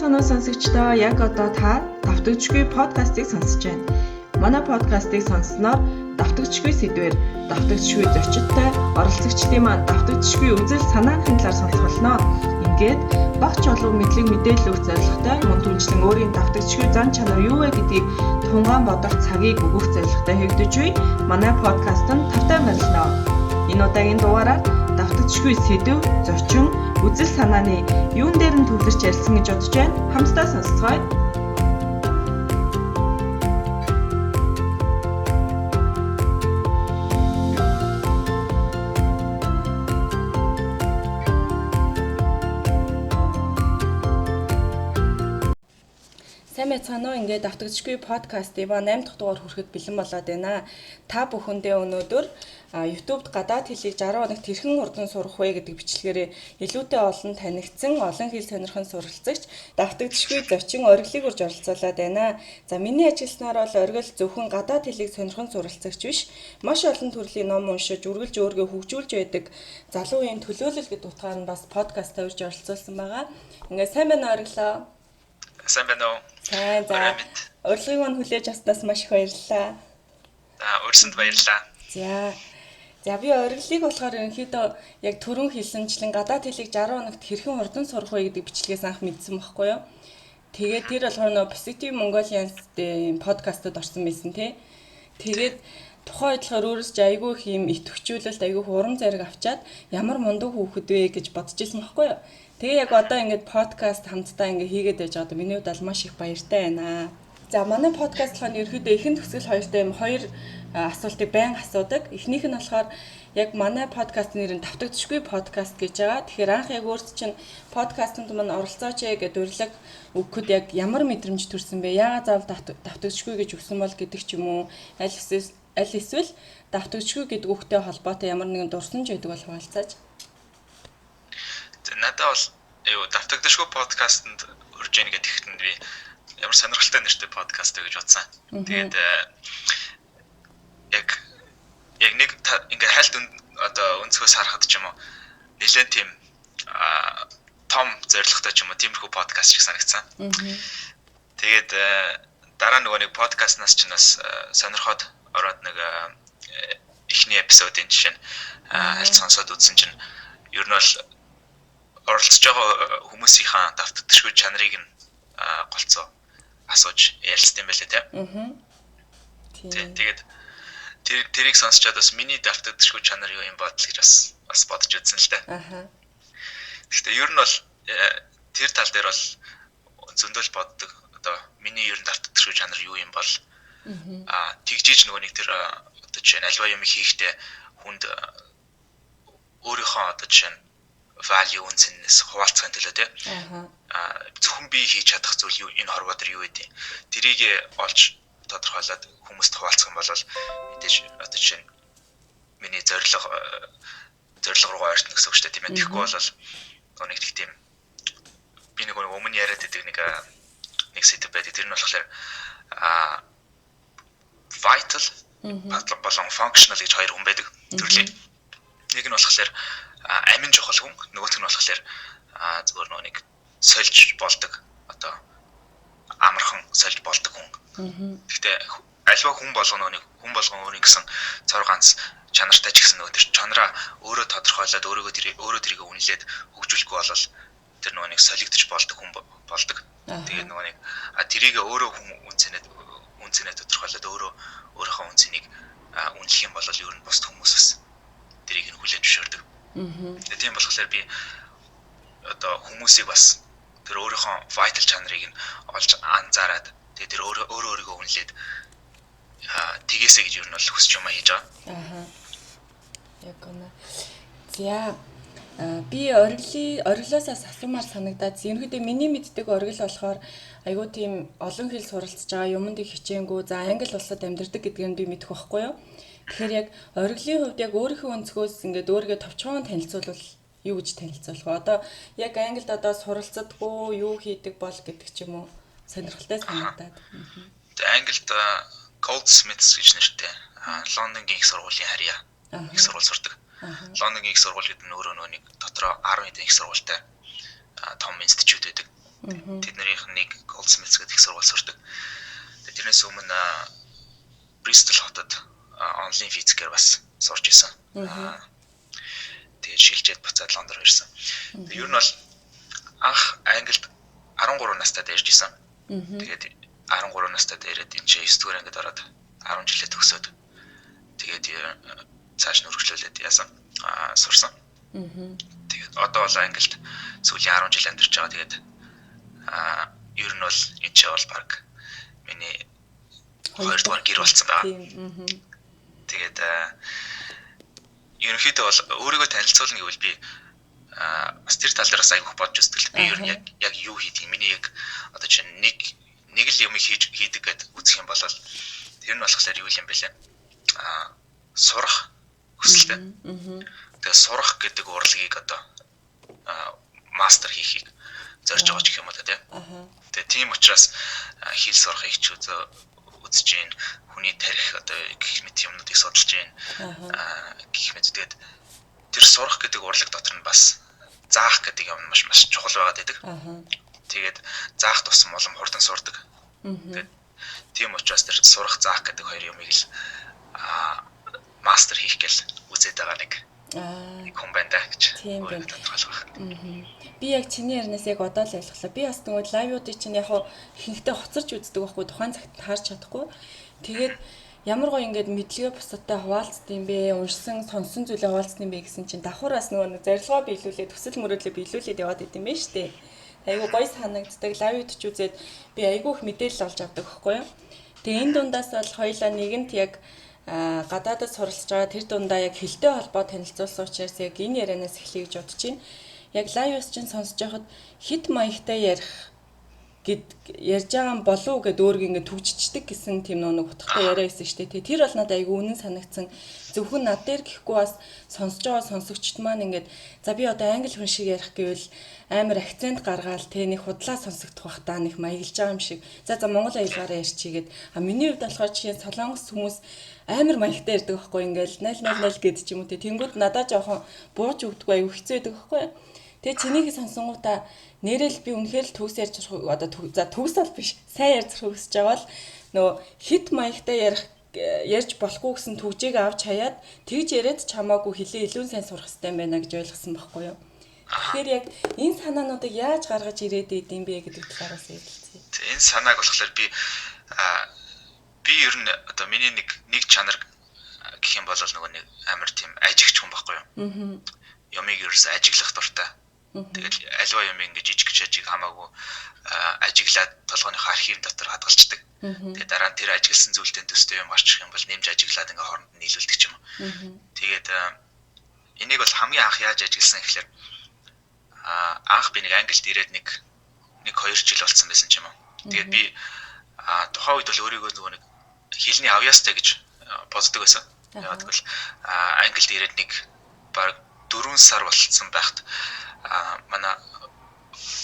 оноо сонсогчдоо яг одоо та давтагдчихгүй подкастыг сонсож байна. Манай подкастыг сонссноор давтагдчихгүй сэдвээр давтагдчихгүй зочидтой оролцогчдын маань давтагдчихгүй үзэл санааны талаар сонсох болно. Ингээд багч болов мэдлэг мэдээлэл өгөх зорилготой мөн түнчлэн өөрийн давтагдчихгүй зан чанар юу вэ гэдгийг тунгаан бодох цагийг өгөх зорилготой хэвдэж буй манай подкаст нь тавтай байна. Энэ удаагийн дугаараар давтагдчихгүй сэдв, зочин, үзэл санааны юун дээр нь төвлөрч ярилцсан гэж бодож байна. Хамтдаа сонсцгоё. Сайн мэцгаано ингээд давтагдчихгүй подкастын 8 дахь дугаар хүрэхэд бэлэн болоод байна. Та бүхэндээ өнөөдөр YouTube-д гадаад хэлийг 60 хоногт хэрхэн урдан сурах вэ гэдэг бичлэгээрээ илүүтэй олон танигдсан олон хэл сонирхон суралцагч давтагдчихгүй зочин ориглыг урьж оролцуулаад байна. За миний ажилласнаар бол оргил зөвхөн гадаад хэлийг сонирхон суралцагч биш, маш олон төрлийн ном уншиж, үргэлж өөрийгөө хөгжүүлж байдаг залуу үеийн төлөөлөл гэдэг утгаар нь бас подкаст тавьж оролцуулсан байгаа. Ингээд сайн байна ориглоо. Сайн байна уу? Сайн за. Урилгыг мань хүлээж авснаас маш их баярлалаа. Урьсанд баярлалаа. За би ориглыг болохоор ерөнхийдөө яг түрүүн хэлсэнчлэн гадаад хэлийг 60 хоногт хэрхэн урдан сурах вэ гэдэг бичлэгээс анх мэдсэн байхгүй юу? Тэгээд тэр болохоор нөө Positive Mongolians-ийн подкастод орсон байсан тий. Тэгээд тухайн үед болохоор өөрөөс ч айгүй их юм итгэвчүүлэлт айгүй их урам зориг авчаад ямар мундаг хүүхэд вэ гэж бодож ирсэн байхгүй юу? Тэгээ яг одоо ингээд подкаст хамтдаа ингээд хийгээд байж байгаа. Миний хувьд бол маш их баяртай байна. За манай подкаст болохоор ерөөдөө эхэн төгсгөл хоёртой юм хоёр асуултыг байн асуудаг. Эхнийх нь болохоор яг манай подкастын нэр нь давтагдчихгүй подкаст гэж байгаа. Тэгэхээр анх яг өөрт чинь подкастт мань оролцооч гэдэг урилга өгөхөд яг ямар мэдрэмж төрсэн бэ? Яагаад заавал давтагдчихгүй гэж өгсөн бол гэдэг ч юм уу? Аль эсвэл давтагдчихгүй гэдэг үгтэй холбоотой ямар нэгэн дурсамж байдаг бол хуваалцаач. Надад бол давтагдчихгүй подкастэнд хүрж ийн гэхэд би ямар сонирхолтой нэртэй подкаст вэ гэж бодсон. Тэгээд яг нэг ингээ хальт одоо өнцгөөс харахад ч юм уу нэлээд тийм том зорилготой ч юм уу тиймэрхүү подкаст шиг санагдсан. Тэгээд дараа нөгөө нэг подкастнаас ч нас сонирхоод ороод нэг эхний эпизодын жишээ нь хальт сонсоод үзсэн чинь ер нь бол оролцож байгаа хүмүүсийнхаа давтагдчихгүй чанарыг нь голцоо асууж ярилцсан юм байлээ тийм. Тэгээд тэрийг сонсчоод бас миний давтагдчихгүй чанар юу юм бодол гэж бас бодож үзсэн л дээ. Гэхдээ ер нь бол тэр тал дээр бол зөндөл боддог. Одоо миний ер нь давтагдчихгүй чанар юу юм бол тэгжиж нөгөө нэг тэр одоо жишээ нь альва юм хийхдээ хүнд өөрийнхөө одоо жишээ нь value үнцнээс хуваалцахын төлөө тийм зөвхөн би хийж чадах зүйл юу энэ хорвоо дээр юу вэ? Тэрийг олж тодорхойлоод хүмүүст хуваалцах юм бол мэдээж одоо жишээ нь миний зорилго руугаа ойртно гэсэн үг шүү дээ тийм ээ. Тэгэхгүй бол нэг тийм би нэг өмнө яриад байдаг нэг сэдв байдаг. Тэр нь болохоор vital болон functional гэж хоёр хүн байдаг төрлийн. Нэг нь болохоор амин жохол хүн, нөгөөх нь болохоор зөвхөн нэг сольж болдог одоо амархан сольж болдог хүн. Гэхдээ альва хүн болгоно өөрийн гэсэн цор ганц чанартай ч гэсэн нөгөө тэр чанараа өөрөө тодорхойлоод өөрөө тэрийг үнэлээд хөгжүүлэхгүй бол тэр нөгөө нэг солигдож болдог хүн болдог. Тэгээд нөгөө нэг тэрийг өөрөө хүн үнцэнэ тодорхойлоод өөрийнхөө үнцнийг үнэлэх юм бол ер нь бусд хүмүүсээс тэрийг нь хүлээн зөвшөөрдөг. Тийм болохоор би одоо хүмүүсийг бас тэр өөрийнхөө vital чанарыг нь олж анзаараад тэгээд тэр өөрийгөө үнэлээд тгээсэй гэж ер нь бол хүсч юм хийж байгаа. Яг үнэ. За би ориглоосаас асуумаар санагдаад ерөнхийдөө миний мэддэг оргил болохоор айгүй тийм олон хэл суралцж байгаа юмд их хичээнгүй за англи улсад амьдардаг гэдгийг би мэдэх байхгүй юу? Тэгэхээр яг ориглын хувьд яг өөрийнхөө өнцгөөс ингээд өөрийгөө товчхон танилцуулбал юу гэж танилцуулах вэ? Одоо яг англид одоо суралцдаггүй юу хийдэг бол гэдэг ч юм уу сонирхолтой санагдаад. Англид Goldsmiths гэж нэртэй Лондонгийн их сургуулийн харьяа их сургууль сурдаг. Лондонгийн их сургууль гэдэг нь өөрөө нэг дотроо 10 хэдэн их сургуультай том институт байдаг. Тэднийх нэг Goldsmiths гэдэг их сургууль сурдаг. Тэрнээс өмнө Bristol хотод онлайн физикээр бас сурч исэн. Тэгээд шилжээд буцаад Лондон ирсэн. Ер нь бол анх Англид 13 настайд ирж исэн. Тэгээд 13 настайд ирээд энэ 9 дугаар ангид ороод 10 жилээ төгсөөд тэгээд цааш нь үргэлжлүүлээд яасан сурсан. Тэгээд одоо бол Англид сүүлийн 10 жил амьдарч байгаа. Тэгээд ер нь бол энэ ч бол баг миний 2 дугаар гэр болсон байгаа. Тэгээд ерөнхийдөө бол өөрийгөө танилцуулна гэвэл би бас тэр тал дээрээс айгүйх бодж үздэг. Би ер нь яг юу хийдэг. Миний яг одоо чинь нэг л юм хийдэг гэд үзэх юм бол тэр нь болохоор юу юм бэ лээ. Сурах хүсэлтэй. Тэгээд сурах гэдэг урлагийг одоо мастер хийхийг зорж байгаа ч гэх юм уу тийм. Тэгээд тийм учраас хэл сурахыг ч үзэж гин хүний тарих одоо гэх мэт юмнуудыг судалж гин гэх мэт тэгээд тэр сурах гэдэг урлаг дотор нь бас заах гэдэг юм маш чухал байгаад байдаг. Тэгээд заах тусам улам хурдан сурдаг. Тэгээд тийм учраас тэр сурах заах гэдэг хоёр юмыг л мастер хийх гэл үзээд байгаа нэг хүн байна да гэж. Тийм байна. Би яг чиний ярнаас яг одоо л ойлголоо. Би бас нөгөө лайвуудыг чинь яг ихэнхдээ хоцорч үздэг байхгүй, тухайн цагт харж чадахгүй. Тэгээд ямар гоо ингэж мэдлэгээ бусадтай хуваалцдаг юм бэ, уншсан, сонсон зүйлээ хуваалцдаг юм бэ гэсэн чинь давхараас нөгөө зорилгоо биелүүлээд, төсөл мөрөөдлөө биелүүлээд яваад идэм бэ штэ. Айгу гоё санагддаг. Лайвууд ч үзээд би айгу их мэдээлэл олж авдаг байхгүй юу. Тэгээ энэ дундаас бол хоёулаа нэгэнт яг гадаадд суралцж байгаа тэр дундаа яг хэлтэй холбоо танилцуулсан учраас яг энэ ярианаас эхлэе гэж бодож байна. Яг лайвс чинь сонсож байхад хит маягтай ярьж байгаа болов гэд өөргөө ингэ түгжчихдэг гэсэн тийм нэг утгатай яриа байсан шүү дээ. Тэр бол надад айгүй үнэн санагдсан. Зөвхөн над дээр гэхгүй бас сонсож байгаа сонсогчд маань ингээд за би одоо англи хүн шиг ярих гэвэл амар акцент гаргаал нэг худлаа сонсогдох бах та нэг маяглаж байгаа юм шиг. За монгол аялагаараа ярьчихгээд миний хувьд болохоор жишээ нь солонгос хүмүүс амар маягтай ярьдаг байхгүй ингээл 000 гэдэг ч юм уу. Тэнгүүд надад жоохон бууж өгдөг аюу хэцүү байдаг байхгүй. Тэгээ чинийхээ сонсонгуудаа нэрэл би үнэхээр л төгс ярьж сурах одоо төгс бол биш сайн ярьж сурах хүсэж байгаа л нөгөө хит маягтай ярьж болохгүй гэсэн түгжээг авч хаяад тэгж яриад чамаагүй хэлээ илүү сайн сурах хэрэгтэй байна гэж ойлгосон байхгүй юу. Тэгэхээр яг энэ санаануудыг яаж гаргаж ирээд идэм бэ гэдэг талаараас ярилцъя. Энэ санааг болохоор би ер нь одоо миний нэг чанар гэх юм бол нөгөө нэг амар тийм ажигч хүн байхгүй юу. Ямиг ерөөсөө ажиглах дуртай. Тэгэл альва юм ингэж жижиг жижиг хамаагүй ажиглаад толгойнхоо архив дотор хадгалцдаг. Тэгээд дараа нь тэр ажигласан зүйлтэй төстэй юм гарчих юм бол нэмж ажиглаад ингээ хооронд нь нийлүүлдэг ч юм уу. Тэгээд энийг бол хамгийн анх яаж ажигласан гэхээр анх би нэг Англид ирээд нэг 2 жил болсон байсан ч юм уу. Тэгээд би тухайн үед бол өөрийгөө нөгөө нэг хэлний авьяастай гэж боддог байсан. Яг бол Англид ирээд нэг баг 4 сар болсон байхад манай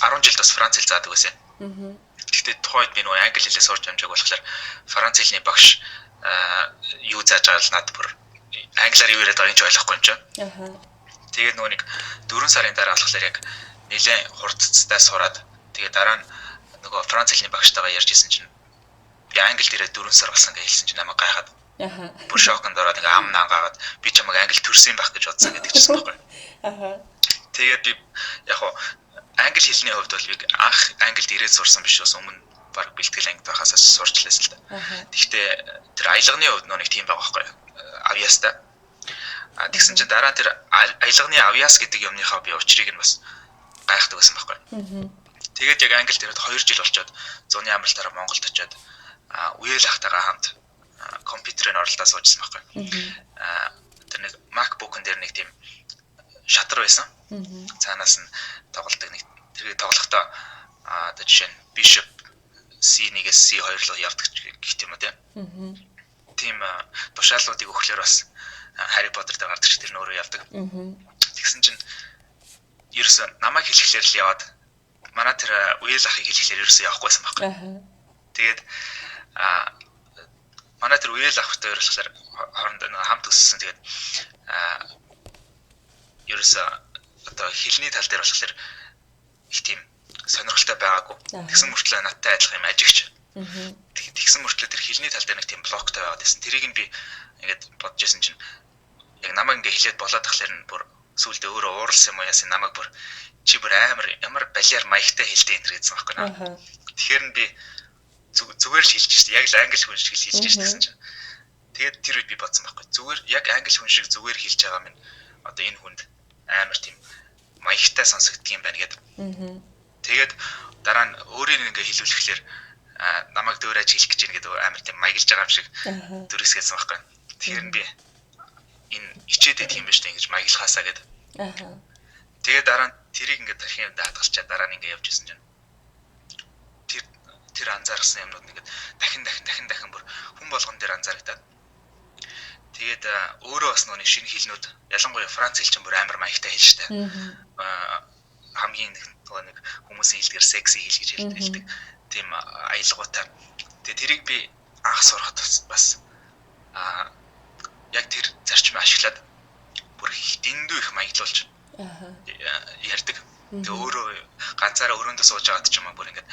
10 жил бас Франц хэл заадаг байсан. Гэхдээ тухайд би нөгөө англи хэлээ сурч амжааг болохоор Франц хэлний багш юу зааж байгаа л надад бүр англиар юу яриад байгааг ч ойлгохгүй юм чинь. Тэгээд нөгөө нэг 4 сарын дараа болохоор яг нэлээд хурцтай сураад тэгээд дараа нь нөгөө Франц хэлний багштайгаа ярьж исэн чинь би англид ирээд 4 сар болсон гэж хэлсэн чинь намайг гайхаад. Бүр шоконд ороод ингээ ам наагаад би чамайг англи төрсөн байх гэж бодсон гэдэг чийсэн байхгүй. Тэгээд би яг хоо англи хэлний хувьд бол би анх англид ирээд сурсан биш бас өмнө баг бэлтгэл ангид байхаас сурч лээсэн л да. Гэхдээ тэр аялганы хувьд нэг тийм байгаа байхгүй. Авьяастай. Тэгсэн чинь дараа тэр аялганы авьяас гэдэг юмныхаа би учрыг нь бас гайхдаг байсан байхгүй. Тэгээд яг англид ирээд 2 жил болчоод зуны амралтаараа Монголд очиод үеэл ахтайгаа хамт компьютерээр оролдоод суужсан байхгүй. Тэр нэг MacBook-ын дээр нэг тийм шатар байсан. Цаанаас нь тоглолтог нэг тэрийг тоглохдоо одоо жишээ нь Bishop C1-ээс C2 руу явдаг гэх юм уу тийм. Тийм тушаалуудыг өгөхлөөр бас Harry Potter дээр гардаг ч тэр нөөрөө явдаг. Тэгсэн чинь ерөөсөө намайг хэлэхлээр л яваад манай тэр үеэл ахыг хэлэхлээр ерөөсөө явахгүйсэн байхгүй. Тэгээд манай тэр үеэл ахтай болохоор хоорондоо хамт өссөн. Тэгээд ерөөсөө одоо хэлний тал дээр болохоор их тийм сонирхолтой байгаагүй. Тэгсэн мөртлөө надтай адилхан юм ажигч. Тэгсэн мөртлөө тэр хэлний тал дээр нэг тийм блоктой байгаад байсан. Тэрийг нь би ингээд бодож байсан чинь яг намайг ингээд хэлээд болоод тахлаар нь бүр сүулдэ өөрөө ууралсан юм уу яасан намайг бүр чи бүр амар ямар балиар маягтай хэлдэг энэ гэсэн байхгүй наа. Тэгэхээр нь би зүгээр л хэлж шээ. Яг л англи хүн шиг хэлж шээ гэсэн чинь. Тэгээд тэр үед би бодсон байхгүй. Зүгээр яг англи хүн шиг зүгээр хэлж байгаа минь одоо энэ хүнд амар тийм маягтай сонсогддог юм байна гэдэг. Тэгээд дараа нь өөрийг ингээ хэлүүлэхлээр намайг дөөрэж хэлэх гэж байгаа гэдэг амар тийм маяглаж байгаа юм шиг дүрсгэсэн байхгүй. Тэгэхээр би энэ ичээдээ тийм байж таа ингэж маяглахаасаа гэдэг. Тэгээд дараа нь тэрийг ингээ дахин даатгалчаа дараа нь ингээ явж исэн чинь тэр анзаарсан юмнууд нэгэд дахин бүр хүн болгон дээр анзаарагдаад тэгээд өөрөө бас нэг шинэ хэлнүүд ялангуяа франц хэл чинь бүр амар маягтай хэл шүү дээ. Хамгийн нэг хүмүүсийн хэлдгээр секси хэл гэж хэлдэг. Тийм аялгаутай. Тэгээд тэрийг би анх сурахад бас яг тэр зарчмыг ашиглаад бүр дэндүү их маяглуулж ярьдаг. Тэгээ өөрөө ганцаараа өрөөндөө сууж байгаад ч юм аа бүр ингээд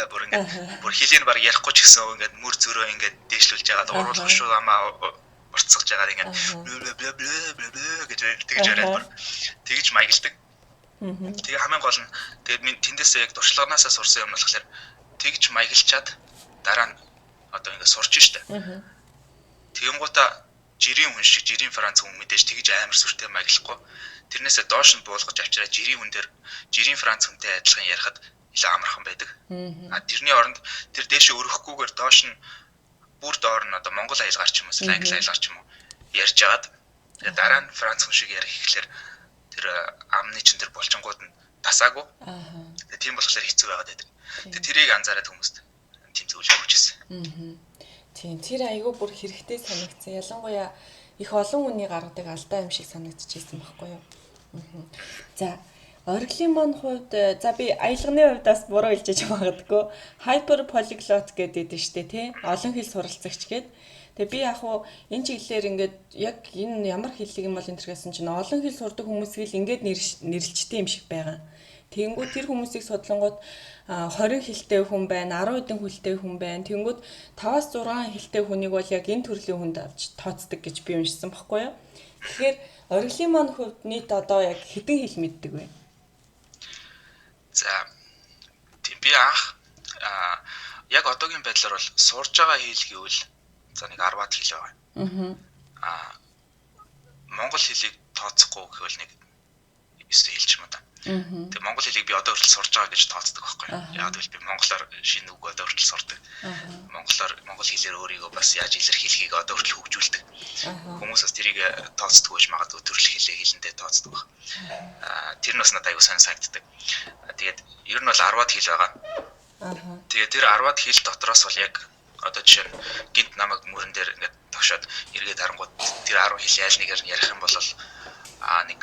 бүр ингээд бүр хэлийг баг ярихгүй ч гэсэн ингээд мөр зөрөө ингээд дээшлүүлж байгаад уруулах шүү амаа уртсгаж байгаад ингээд гэж тэгж яриад тэгж маягладаг. Тэгээ хамгийн гол нь тэгээд минь тэндээсээ яг туршлаганаасаа сурсан юм болохоор тэгж маяглчаад дараа нь одоо ингээд сурч штэ. Тэгэнгүүтээ жирийн хүн шиг жирийн франц хүн мэдээж тэгж амар сүртэй маяглахгүй. Тэрнээсээ доош нь буулгаж авчираа жирийн хүн дээр жирийн франц хүнтэй адилхан ярихад илүү амархан байдаг. Тэрний оронд тэр дээшээ өрөхгүйгээр доош нь бүр доор нь одоо монгол аял гарч юм уу, англи аял гарч юм уу ярьж агаад тэгээ дараа нь франц хүн шиг ярих ихлээр тэр амны чин тэр булчингууд нь тасаагүй. Тэгээ тийм болохоор хэцүү байгаад байдаг. Тэгээ тэрийг анзаараад хүмүүст тийм зөвлөгөө өгчээсэн. Тийм тэр айгүй бүр хэрэгтэй санагдсан. Ялангуяа их олон хүний гаргадаг алдаа юм шиг санагдчихсэн байхгүй юу? За Орглын маань хувьд за би аялганы хувьд бас буруу хэлж магадгүй hyper polyglot гэдэг штэ тий олон хэл суралцагч гээд тэгээ би яг хуу энэ чиглэлээр ингээд яг энэ ямар хэллэг юм бол энэ төрсэн чинь олон хэл сурдаг хүмүүсийг л ингээд нэрлэлчтэй юм шиг байгаа. Тэгэнгүүт тэр хүмүүсийг судлангууд 20 хэлтэй хүн байна, 10 хэдэн хэлтэй хүн байна. Тэгэнгүүт 5-6 хэлтэй хүнийг бол яг энэ төрлийн хүнд авч тооцдог гэж би уншсан баггүй юу. Тэгэхээр Орглын маань хувьд нийт одоо яг хэдэн хэл мэддэг вэ? За тийм би анх яг одоогийн байдлаар бол сурж байгаа хэл гэвэл за нэг 10-аад хэл байгаа. Монгол хэлийг тооцохгүй гэвэл нэг 9 хэлч юм да. Тэгээ монгол хэлийг би одоо хүртэл сурж байгаа гэж тооцдог байхгүй юу? Яг л би монголоор шинэ үг одоо хүртэл сурдаг. Монгол хэлээр өөрийгөө бас яаж илэрхийлэхийг одоо хүртэл хөгжүүлдэг. Хүмүүс бас тэрийг тооцдог гэж магадгүй төрөл хэлээ хэлэндээ тооцдог баг. Тэр нь бас надад аягүй сайн санагддаг. Тэгээд ер нь бол 10-аад хэл байгаа. Тэгээд тэр 10-аад хэл дотроос бол яг одоо жишээ нь гинт намайг мөрөн дээр ингээд тогшоод эргээд харангууд тэр 10 хэлний аль нэгээр нь ярих юм бол нэг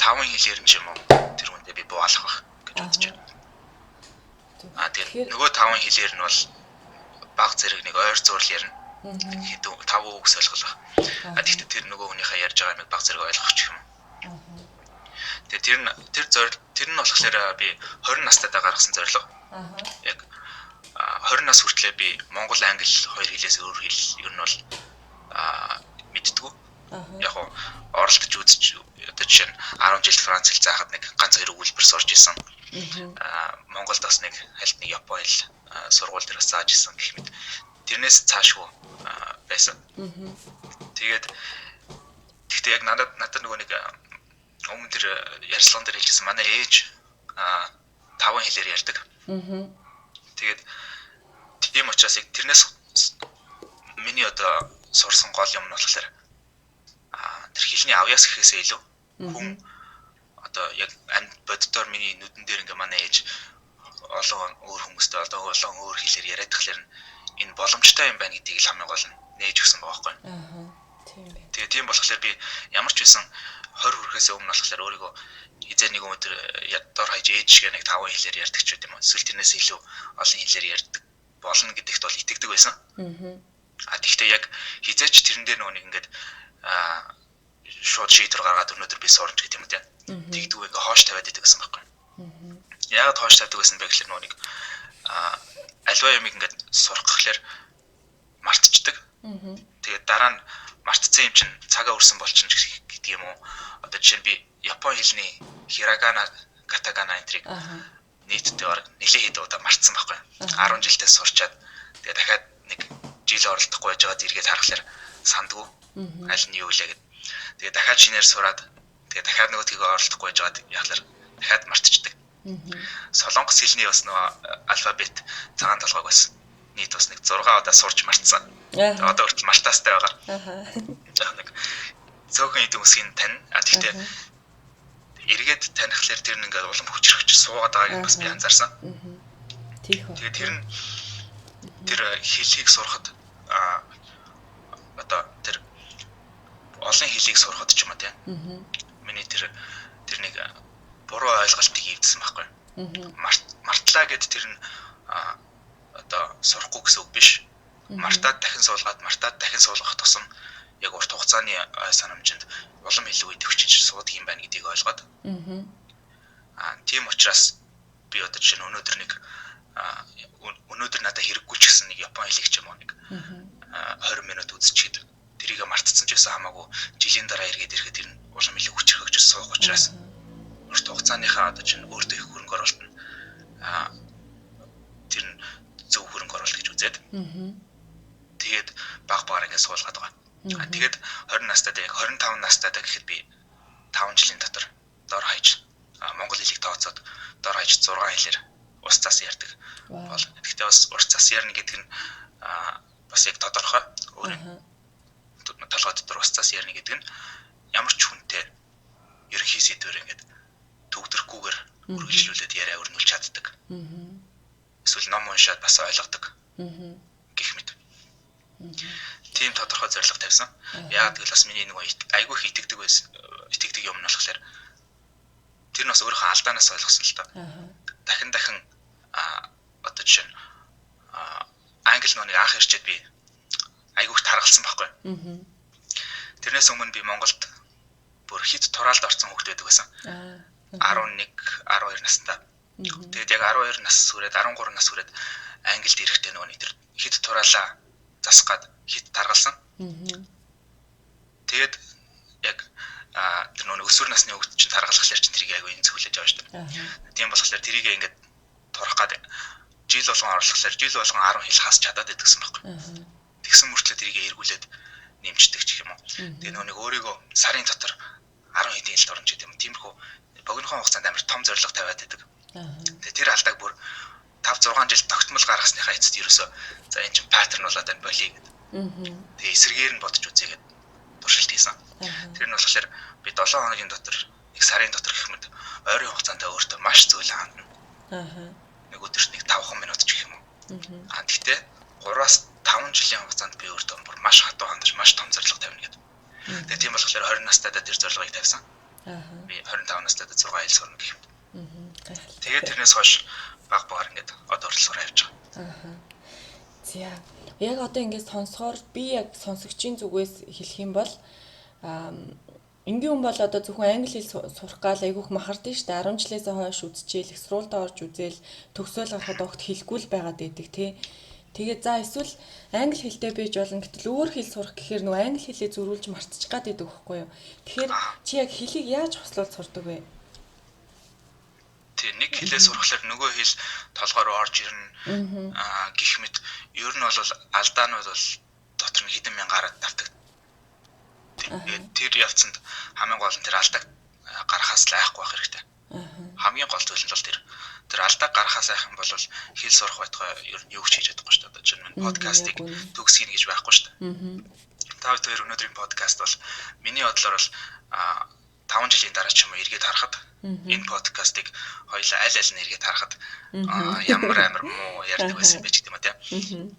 5 хэлээр нь ч юм уу тэр хүндээ би буулах байх гэж бодож байна. Тэгээд нөгөө 5 хэлээр нь бол баг зэрэг нэг ойр зурл ярина. Хэд 5 үгс ойлгох. Тэгэхдээ тэр нөгөө хүнийхээ ярьж байгаа юм баг зэрэг ойлгох ч юм. Тэгээд тэр нь болохоор би 20 настайдаа гаргасан зорилго. Яг 20 нас хүртлээр би монгол англи хоёр хэлээс өөр хэл ер нь бол мэддэггүй. Яг оролдож үзэж одоо жишээ нь 10 жил франц хэл заахад нэг ганц хоёр өгүүлбэр сурч исэн. Монголд бас нэг хальт нэг япон хэл сургууль дээр зааж исэн гэх мэт. Тэрнээс цаашгүй байсан. Тэгтээ яг надад нөгөө нэг өмнө тэр ярьслан дээр хэлжсэн манай ээж 5 хэлээр ярьдаг. Тэгээд тийм учраас яг тэрнээс миний одоо сурсан гол юм нь болохоор тэр хэлний авьяас гэхээсээ илүү хүн одоо яг амьд боддоор миний нүдэн дээр ингээ манай ээж олон өөр хүмүүстэй олон өөр хэлээр яриад тахлаар энэ боломжтой юм байна гэдгийг л хамгийн гол нь нээж өгсөн байгаа байхгүй. Тийм байна. Тэгээ тийм болохоор би ямар ч байсан 20 хүрэхээс өмнө болохоор өөрийгөө хизээ нэг өдөр дор хаяж ээж шиг нэг 5 хэлээр ярьдаг ч юм уу. Эсвэл тэрнээс илүү олон хэлээр ярьдаг болно гэдэгт бол итгэдэг байсан. Тэгтээ яг хизээч тэрэн дээр нөгөө нэг ингээд шууд шийдвэр гаргаад өнөөдөр би сурч гэдэг юм тийм. Тэгдэггүй ингээ хоош тавиад идэг гэсэн байхгүй. яагаад хоош тавьдаг гэсэн бэ гэхэлэр нүг аливаа ямиг ингээд сурах гэхэлэр мартчихдаг. Тэгээд дараа нь мартцсан юм чинь цагаа өрсөн болчихно гэдэг юм уу. Одоо жишээ нь би Японы хэлний хирагана, катагана энтриг нийтдээ бараг нэлээд хэд удаа мартсан байхгүй. 10 жилдээ сурчаад тэгээд дахиад нэг жил оролдохгүй байж байгаад эргээд харахаар сандгүй. Аль нь юу вэ гэд. Тэгээд дахиад шинээр сураад тэгээд дахиад нөгөөдгийг оролдохгүй байж байгаад яхалаар дахиад мартчихдаг. Солонгос хэлний бас нөгөө алфабет цагаан толгойг бас нийт бас нэг 6 удаа сурч мартсан. Одоо хүртэл мартаастай байгаа. Яг нэг цөөхөн идэв үсгийн тань. Гэхдээ эргээд танихлаар тэр нь ингээд улам хүчрхэж суугаад байгааг бас би анзаарсан. Тэгээд тэр нь тэр хэлийг сурахад одоо тэр олон хэлийг сурахад ч юм уу тийм. Миний тэр нэг буруу ойлголтыг ивдсэн байхгүй. Мартлаа гэд тэр нь одоо сурахгүй гэсэн үг биш. Мартаад дахин суулгах тусам яг урт хугацааны ой санамжинд улам илүү идэвхжиж суудаг юм байна гэдгийг ойлгоод. Тийм учраас би одоо жишээ нь өнөөдөр надад хэрэггүй ч гэсэн нэг Японы хэлийг ч юм уу нэг 20 минут үзчихэд тэрийг мартцсан ч гэсэн хамаагүй жилийн дараа эргээд ирэхэд тэр нь улам илүү хүчрхэгж суух учраас урт хугацааныхаа одоо чинь өөртөө их хөрөнгө оруулалт нь тэр нь зөв хөрөнгө оруулалт гэж үзээд. Тэгээд баг багаар ингэ суулгаад байгаа. Тэгээд 20 настайд яг 25 настайд гэхэд би 5 жилийн дотор дор хаяж монгол хэлийг тооцоод дор хаяж 6 хэлээр ус цас ярьдаг. Гэхдээ бас ус цас ярина гэдэг нь бас яг тодорхой. Өөрийн толгой дотор ус цас ярина гэдэг нь ямар ч хүнтэй ерөнхий сэдвэр ингээд төгдөрөхгүйгээр үргэлжлүүлээд яриа өрнүүлж чаддаг. Эсвэл ном уншаад бас ойлгодог. Гэх мэт. Тийм тодорхой зорилго тавьсан. Яагаад гэвэл бас миний нэг айгүй их итгэдэг юм нь болохоор тэр нь бас өөрийнхөө алдаанаас ойлгосон л та. Дахин одоо жишээ нь англи нууны анх ирчээд би айгүй их таргалсан байхгүй. Тэрнээс өмнө би Монголд бүр хит тураалд орсон хүүхэд байдаг байсан. 11, 12 настай. Тэгээд яг 12 нас хүрээд 13 нас хүрээд Англид ирэхдээ нөгөө нэг хит тураалаа засгаад хит таргалсан. Тэгээд яг тэр нөгөө өсвөр насны хүүхэд чинь таргалахлаар чинь тэрийг айгүй энцгүүлж аваа шүү дээ. Тийм болохоор тэрийг ингээд турах гад жил болгон орлохлоор жил болгон 10 хил хасч чадаад идэгсэн байхгүй. Тэгсэн мөртлөө тэрийг эргүүлээд нэмждэг ч юм уу. Тэгээ нөгөө нэг өөрийгөө сарын дотор 10 хэдийн хилд орно ч гэдэг юм. Тиймэрхүү богинохон хугацаанд амар том зорилго тавиад байдаг. Тэгээ тэр алдааг бүр 5 6 жил тогтмол гаргасныхаа эцэст ерөөсөө за энэ чинь паттерн болоод байна болий гэдэг. Тэгээ эсрэгээр нь бодож үзээгээд туршилт хийсэн. Тэр нь болохоор би 7 хоногийн дотор нэг сарын дотор гэх мэт ойрын хугацаанд өөртөө маш зүйл хандна. Нэг өдөрт нэг 5 минут ч гэх юм уу. Гэхдээ 3-аас 5 жилийн хугацаанд би өөртөө бүр маш хатуу хандаж маш том зорилго тавина гэдэг. Тэгээ тийм болохоор 20 настайдаа тэр зорилгыг тавьсан. Би 25 настайдаа 6 хил сурна гэх юм. Тэгээд тэрнээс хойш баг багаар ингээд одоо хүртэл сураа явж байгаа. За яг одоо ингээд сонсохоор би яг сонсогчийн зүгээс хэлэх юм бол энгийн хүн бол одоо зөвхөн англи хэл сурах гал айгүйх махардсан шүү дээ. 10 жилээс хойш үзчихэл, их сургуульд орж үзэл, төгсөөл гарахад огт хэлгүй л байгаад байдаг тий. Тэгээд за эсвэл англи хэлтэй байж болно. Гэтэл өөр хэл сурах гэхээр нөгөө англи хэлээ зөрүүлж мартчих гад байдаг байхгүй юу? Тэгэхээр чи яг хэлийг яаж хослуулж сурдаг вэ? Тэг нэг хэлээ сурахлаар нөгөө хэл толгоор орж ирнэ. Гэх мэт ер нь бол алдаанууд бол дотор нь хэдэн мянгаараа давтаг. Тэгээд тэр явцанд хамгийн гол нь тэр алдааг гаргахаас л айхгүй байх хэрэгтэй. Хамгийн гол зүйл нь бол тэр алдааг гаргахаас айх юм бол хэл сурах байтугай ер нь юу ч хийж чадахгүй шүү дээ. Одоо чинь подкастыг төгсгийнэ гэж байхгүй шүү дээ. Та хоёр өнөөдрийн подкаст бол миний бодлоор бол 5 жилийн дараа ч юм уу эргээд харахад энэ подкастыг хоёулаа аль аль нь эргээд харахад ямар амар муу ярьдаг байсан байж гэдэг юм аа тийм.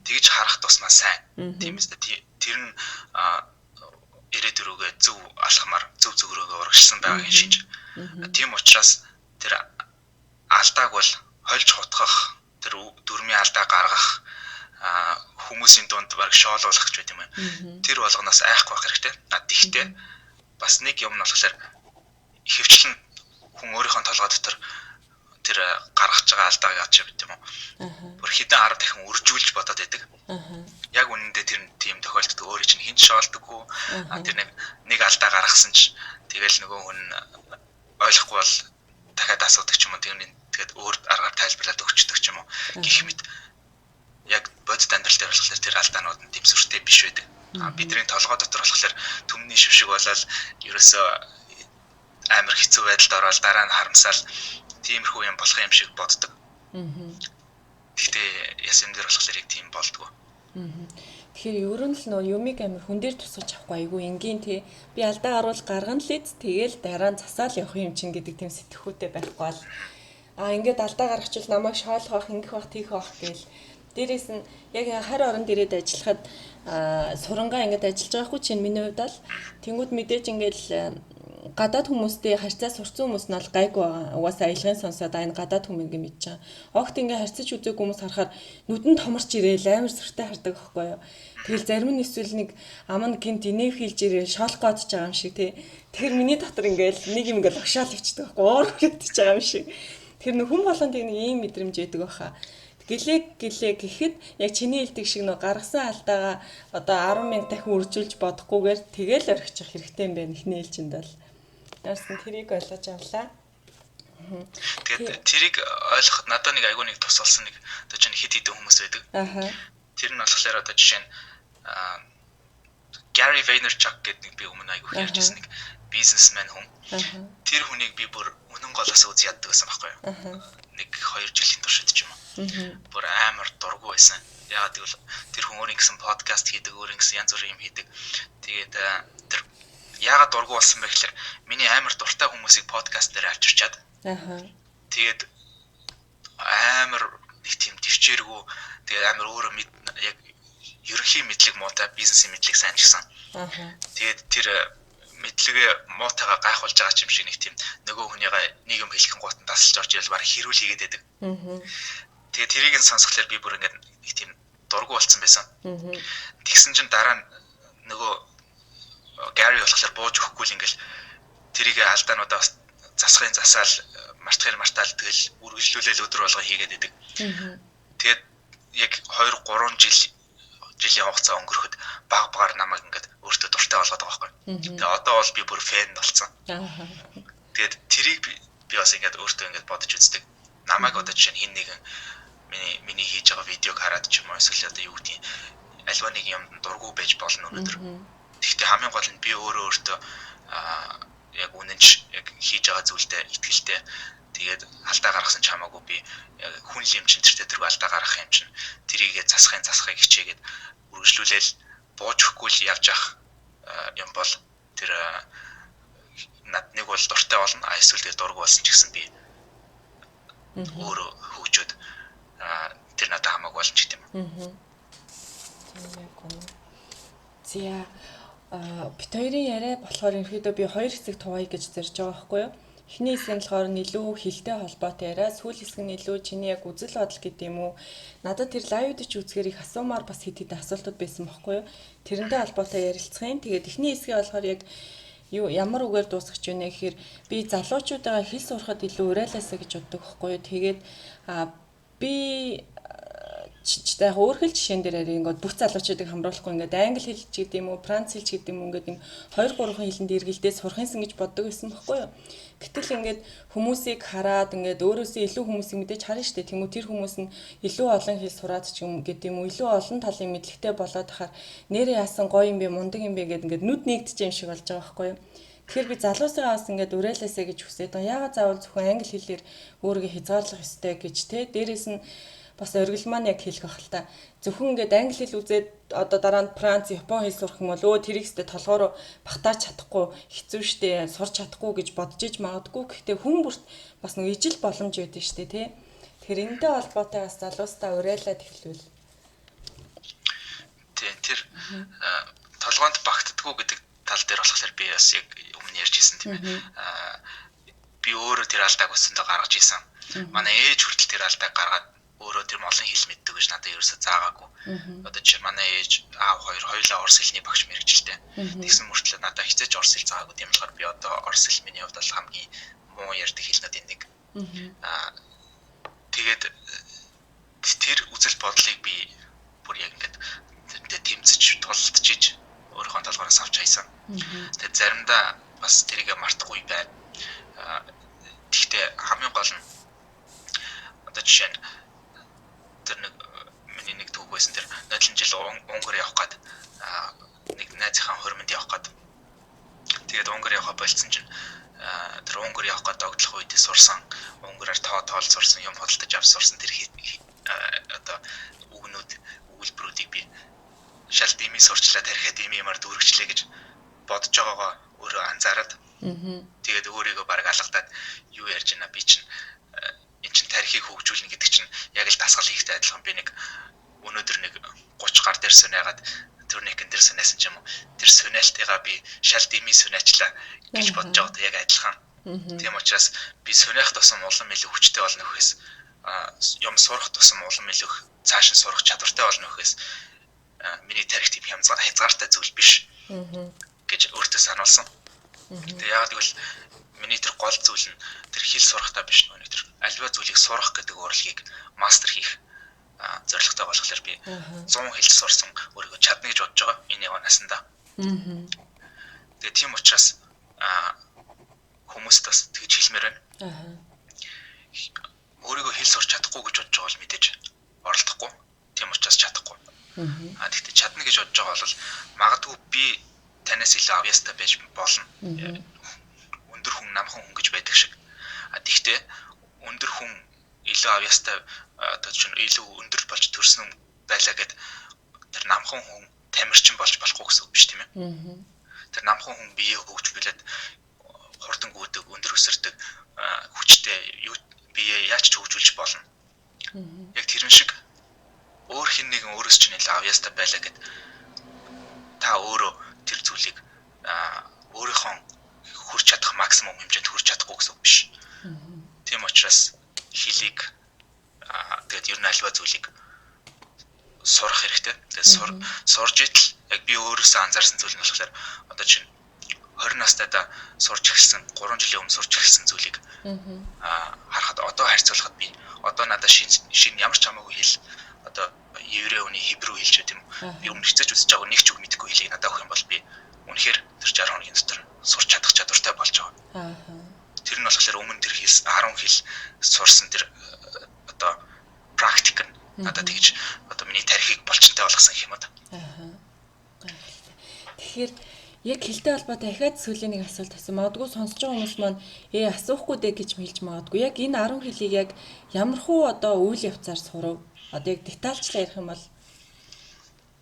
Тэгж харах тусмаа сайн. Тийм үстэй. Тэр нь ирээдүрүүгээ зөв алхмаар зөв зөвгөрөөгөө урагшсан байгаагийн шинж. Тийм учраас тэр алдааг бол хольж хутгах, тэр дүрмийн алдаа гаргах, хүмүүсийн дунд бараг шоолуулах гэж байт юм байна. Тэр болгоноос айхгүй байх хэрэгтэй. Тэгтээ бас нэг юм нь болохоор ихэвчлэн хүн өөрийнхөө толгой дотор тэр гаргаж байгаа алдааг яаж бид юм уу. Бүр хэдэн 10 дахин үржүүлж бодоод байдаг. Яг үнэндээ тэр тийм тохиолддог өөрөө чинь хинч шоолдоггүй. Тэр нэг алдаа гаргасан ч тэгэл нөгөө хүн ойлгохгүй бол дахиад асуудаг ч юм уу. Тэгээд өөр аргаар тайлбарлаад өгчдөг ч юм уу. Гэх мэт яг бодит амьдрал дээр болохоор тэр алдаанууд нь тийм сүртэй биш байдаг. Бидний толгой дотор болохоор түмний шившиг болоод ерөөсөө амар хэцүү байдалд ороод дараа нь харамсаал тиймэрхүү юм болох юм шиг боддог. Гэхдээ ясэм дээр болохоор яг тийм болдгоо. Тэгэхээр ер нь л нөө юмыг амар хүн дээр тусгаж авахгүй айгүй энгийн тий. Би алдаа гарвал гаргана л эз тэгэл дараа нь засаал явах юм чинь гэдэг тийм сэтгхүүтэй байхгүй бол ингээд алдаа гаргачихвал намайг шоолгох, ингэх бах, тийх бах гээл. Дээрээс нь яг харь оронд ирээд ажиллахад сурангаа ингээд ажиллаж байгаа хгүй чинь миний хувьд л тэнгууд мэдээж ингээд гадаад хүмүүстэй харьцаа сурцсан хүмүүс нь бол гайгүй байгаа. Угаасаа аялгын сонсоод энэ гадаад хүмүүс ингэ мэдж байгаа. Огт ингэ харьцаж үзээгүй хүмүүс харахаар нүдэнд томорч ирээл амар сүртэй хардаг байхгүй юу. Тэгэл зарим нь эсвэл нэг аман гинт инэв хийлж ирээл шоолох гэж байгаа юм шиг тий. Тэгэхээр миний дотор ингээл нэг юм ингээл огшаал өвчдөг байхгүй уур хүрэтэж байгаа юм шиг. Тэр нэг хүн болгонд нэг ийм мэдрэмж байдаг баха. Гэлээ гэхэд яг чиний хэлдэг шиг нөө гаргасан алдаагаа одоо 10 минут дахин үржүүлж бодохгүйгээр тэгэл орхичих хэрэгтэй юм байна ихний ээлжинд бол. Яасан тэрийг ойлгож авлаа. Тэгээд тэрийг ойлгоход надад нэг айгүй нэг тус болсон нэг одоо чинь хит хитэн хүмүүс байдаг. Тэр нь болохоор одоо жишээ нь Gary Vaynerchuk гэдэг нэг би өмнө айгүй ярьжсэн нэг бизнесмен хүн. Тэр хүнийг би бүр үнэн голоос үз яддаг байсан байхгүй юу? Нэг 2 жилийн туршид ч юм уу. Бүр амар дургу байсан. Яагаад гэвэл тэр хүн өөрийн гэсэн подкаст хийдэг, өөрийн гэсэн янз бүрийн юм хийдэг. Тэгээд тэр яагаад дургу болсон бэ гэхээр миний амар дуртай хүмүүсийг подкаст дээр авчирчаад. Тэгээд амар нэг тийм төвчээргүй тэгээд амар өөрөө яг ерөнхий мэдлэг муутай, бизнесийн мэдлэг сайн ч гэсэн. Тэгээд тэр мэдлэгээ муутайгаа гайхуулж байгаа юм шиг нэг тийм нөгөө хүнийгээ нийгэм хэлхэн гутанд тасалж орж ирэл бараг хэрүүл хийгээд байдаг. Тэгээд тэрийг нь сонсохлоор би бүр ингээд нэг тийм дургу болцсон байсан. Тэгсэн чинь дараа нь нөгөө Gary болохоор бууж өгөхгүй л ингээл тэрийг алдаануудаа бас засахын засаал мартаал тэгэл үргэлжлүүлэл өдөр болго хийгээд идэг. Тэгээд яг 2-3 жилийн хугацаа өнгөрөхөд баг намайг ингээд өөртөө дуртай болгоод байгаа байхгүй. Тэгээд одоо бол би бүр фэн болсон. Тэгээд тэрийг би бас ингээд өөртөө ингээд бодож үздэг. Намайг одоо жишээ нь хин нэгэн миний хийж байгаа видеог хараад ч юм уу эсвэл одоо юу гэдгийг альва нэг юм дургу байж болно өнөөдөр. Гэхдээ хамгийн гол нь би өөртөө яг үнэнч яг хийж байгаа зүйлдээ итгэлтэй тэгээд алдаа гаргасан ч хамаагүй би хүн л юм чинь тэртээ алдаа гаргах юм чинь тэрийгээ засахыг хичээгээд үргэлжлүүлээл бууж өгөхгүй л явж явах юм бол тэр над нэг бол дуртай болно эсвэл тэр дург болсон ч гэсэн би өөрөө хөгжөөд тэр надад хамаагүй болж гэдэг юм. Зя бит хоёрын яриа болохоор ерөөдөө би 2 хэсэг туваая гэж зорж байгаа байхгүй юу? Эхний хэсэг нь болохоор илүү хилтэй холбоотой яриа, сүүл хэсэг нь илүү чиний яг үзэл бодол гэдэг юм уу? Надад тэр лайвд ч үзгээр их асуумаар бас хэд хэдэн асуултууд байсан байхгүй юу? Тэрнтэй холбоотой ярилцсан. Тэгээд эхний хэсгийг болохоор яг ямар үгээр дуусгах вэ гэхээр би залуучуудаа хэл сурахад илүү уриалаасаа гэж боддог байхгүй юу? Тэгээд би яг өөр хэл жишээн дээр ингээд бүх залуучуудыг хамруулахгүй ингээд англи хэл ч гэдэг юм уу, франц хэл ч гэдэг юм уу ингээд юм 2-3 хэлэнд эргэлдээ сурахынсан гэж боддог байсан байхгүй юу. Гэтэл ингээд хүмүүсийг хараад ингээд өөрөөсөө илүү хүмүүсийг мэдээж харна шүү дээ. Тэнгүү тэр хүмүүс нь илүү олон хэл сураад ч юм гэдэг юм уу, илүү олон талын мэдлэгтэй болоод хахаар нэрээ яасан гоё юм бэ, мундаг юм бэ гэдэг ингээд нүд нэгдэж юм шиг болж байгаа байхгүй юу. Тэгэхээр би залуусаа бас ингээд уриалаасаа гэж хүсээд байгаа. Яагаад заавал зөвхөн англи хэлээр өөрийгөө хязгаарлах ёстой гэж те. Дээрээс нь бас оргил маань яг хэлэх бах л та. Зөвхөн ингээд англи хэл үзээд одоо дараа нь Франц, Япон хэл сурах юм бол өө тэрийг сте толгоороо багтааж чадахгүй, хэцүү штэ, сурч чадахгүй гэж бодож иж магадгүй. Гэхдээ хүн бүрт бас нэг ижил боломж байдаг штэ тий. Тэгэхээр энэтэй холбоотой бас залуустаа уриалаад эхлүүл. Тэр толгоонд багтдаггүй гэдэг тал дээр болохоор би бас яг өмнө ярьж ирсэн тийм ээ. Би өөрөө тэр алдааг өсөндөө гаргаж ирсэн. Манай ээж хүртэл тэр алдааг гаргаад өөрөө тэр олон хэл мэддэг гэж надад ерөөсө заагаагүй. Одоо чи манай ээж аав хоёулаа орос хэлний багш мэрэгчлээ. Тэгсэн мөртлөө надад хичээж орос хэл заагаагүй юм болохоор би одоо орос хэл миний хувьд бол хамгийн муу ярьдаг хэлнүүдийн нэг. Тэгээд тэр үзэл бодлыг би бүр яг ингээд тэрнтэй тэмцэж тулалдчихж өөрийнхөө толгоороос авч хайсан. Тэгээд заримдаа бас тэрийг мартахгүй байна. Гэхдээ хамгийн гол нь одоо жишээ нь тэр миний нэг түүх байсан тэр нодлон жил Унгар явах гээд нэг найзынхаа хормонд явах гээд тэгээд Унгар явах болцсон чинь тэр Унгар явах гээд догтлох үед сурсан Унгараар тоол сурсан юм хөдөлтөж авч сурсан тэр одоо өгүүлбэрүүдийг би шал дими сурчлаа тарихад дими юмар дүүргчлээ гэж бодож байгаагаа өөрөө анзаараад тэгээд өөрийгөө баг алгадаад юу ярьж байна би чинь энэ чинь тарихыг хөгжүүлнэ гэдэг чинь яг л дасгал хийхтэй адилхан би нэг өнөөдөр нэг 30 гар дээр сүнэгаад турникэн дээр сүнэсэн ч юм уу тэр сүнэлтийгаа би шал дими сүнэчлээ гэж бодож байгаатай яг адилхан. Тийм учраас би сүнэх тусам улам илүү хүчтэй болно гэхээс юм сурах тусам улам илүү цааш нь сурах чадвартай болно гэхээс миний тарих тийм хязгаартай зүйл биш гэж өөртөө сануулсан. Тэгээ яг тэгвэл миний тэр гол зүйл нь тэр хэл сурахтаа биш нөө тэр альва зүйлийг сурах гэдэг урлагийг мастер хийх зорилготой болохоор би 100 хэл сурсан өөрийгөө чадна гэж бодож байгаа энэ яванаасандаа. Тэгээ тийм учраас хүмүүст бас тэгж хэлмээр байна. Өөрийгөө хэл сурч чадахгүй гэж бодож байгаа бол мэдээж оролдохгүй. Тийм учраас чадахгүй. Тэгтээ чадна гэж бодож байгаа бол магадгүй би танаас илүү авьяастай байж болно. Өндөр хүн намхан хүн гэж байдаг шиг. Тэгтээ өндөр хүн илүү авьяастай одоо чинь илүү өндөр болж төрсөн байлаа гэд тэр намхан хүн тамирчин болж болохгүй гэсэн үг биш тийм ээ. Тэр намхан хүн биеэ хөгжүүлээд хурдан гүйдэг, өндөр өсөрдөг, хүчтэй биеэ яаж ч хөгжүүлж болно. Яг тэрэн шиг өөр хэн нэгэн өөрөөс чинь илүү авьяастай байлаа гэд та өөрөө тэр зүйлийг өөрийнхөө хүрч чадах максимум хэмжээнд хүрч чадахгүй гэсэн үг биш. Тийм учраас хэлийг тэгээд ер нь альва зүйлийг сурах хэрэгтэй. Тэгээд сурж идэл яг би өөрөөсөө анзаарсан зүйл нь болохоор одоо чинь 20 настайдаа сурч эхэлсэн 3 жилийн өмнө сурч эхэлсэн зүйлийг харахад одоо харьцуулахад би одоо надад шинэ ямар ч хамаагүй хэл одоо еврей хүний хибрүү хэл ч гэдэм би өмнө хэцэж үзэж байгаа нэг ч үг мэдэхгүй хэлийг надад авах юм бол би үнэхээр тэр 60 хоногийн дотор сурч чадах чадвартай болж байгаа. Тэр нь болохоор өмнө тэр хэл 10 хэл сурсан тэр одоо практик нь надад тэгж одоо миний тарихыг болчинтай болгосон юм да. Тэгэхээр яг хэлтэй холбоотой дахиад сүүлийн нэг асуулт асуусан. Магадгүй сонсож байгаа хүмүүс маань асуухгүй дээ гэж хэлж магадгүй. Яг энэ 10 хэлийг яг ямархуу одоо үйл явцаар сурав? Одоо яг детальчлаа ярих юм бол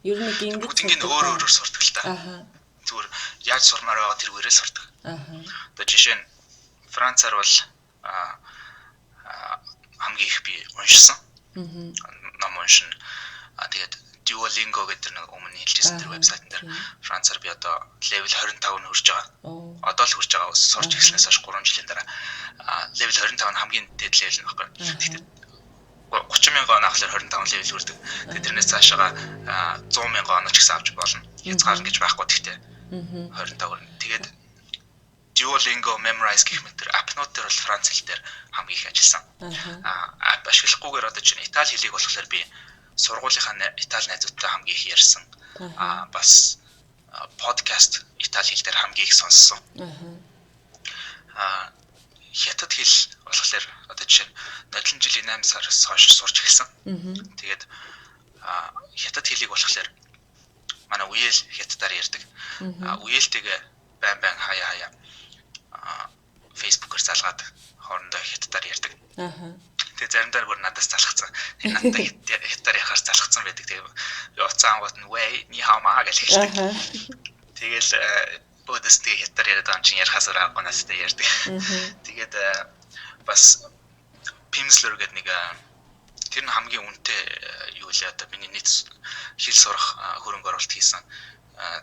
ер нь нэг ингэж бүгдийг өөр сурдаг л та. Зүгээр яаж сурмаар байгаа тэргээрээ сурдаг. Одоо жишээ нь Францаар бол хамгийн их би уншсан. Ном уншин. Тэгээд Duolingo гэдэг нэг өмнө хэлжсэн тэр вебсайтн дээр Францаар би одоо level 25 нь хүрч байгаа. Одоо л хүрч байгаа. Сурч эхлснээс хойш 3 жилийн дараа level 25 нь хамгийн дээд level нь баггүй. Тэгэхээр 30,000 он авахлаар 25 level хүрдэг. Тэгээд тэрнээс цаашаа 100,000 он ч гэсэн авч болно. Хязгаар гэж байхгүй гэхдээ 25. Тэгээд Duolingo memorize гэх мэт тэр апнууд дээр бол Франц хэл дээр хамгийн их ажилласан. Ап ашиглахгүйгээр одоо чинь Итали хэлийг болохоор би сургуулийнхаа Итали найзуудтай хамгийн их ярьсан. Бас подкаст Итали хэл дээр хамгийн их сонссон. Хятад хэл болохоор одоо жишээ нь нодлон жилийн 8 сараас хойш сурч эхэлсэн. Тэгээд хятад хэлийг болохоор манай үеэл хятадаар ярьдаг. Үеэлтэйгээ байн хаяа Facebook-оор залгаад хоорондоо хятадаар ярьдаг. Тэгээ заримдаа бүр надаас залхацсан. Надад хятадаар яхаар залхацсан байдаг. Тэгээ уцаан гот нь вэ ни хамаа гэж хэлдэг. Тэгээл бөөдөстэй хятадаар яриад байгаа юм чинь ярихаас аргагүй настай ярьдаг. Тэгээд бас Pimsleur гэдэг нэг тэр нь хамгийн үнэтэй юу вэ одоо миний нийт хэл сурах хөрөнгө оруулалт хийсэн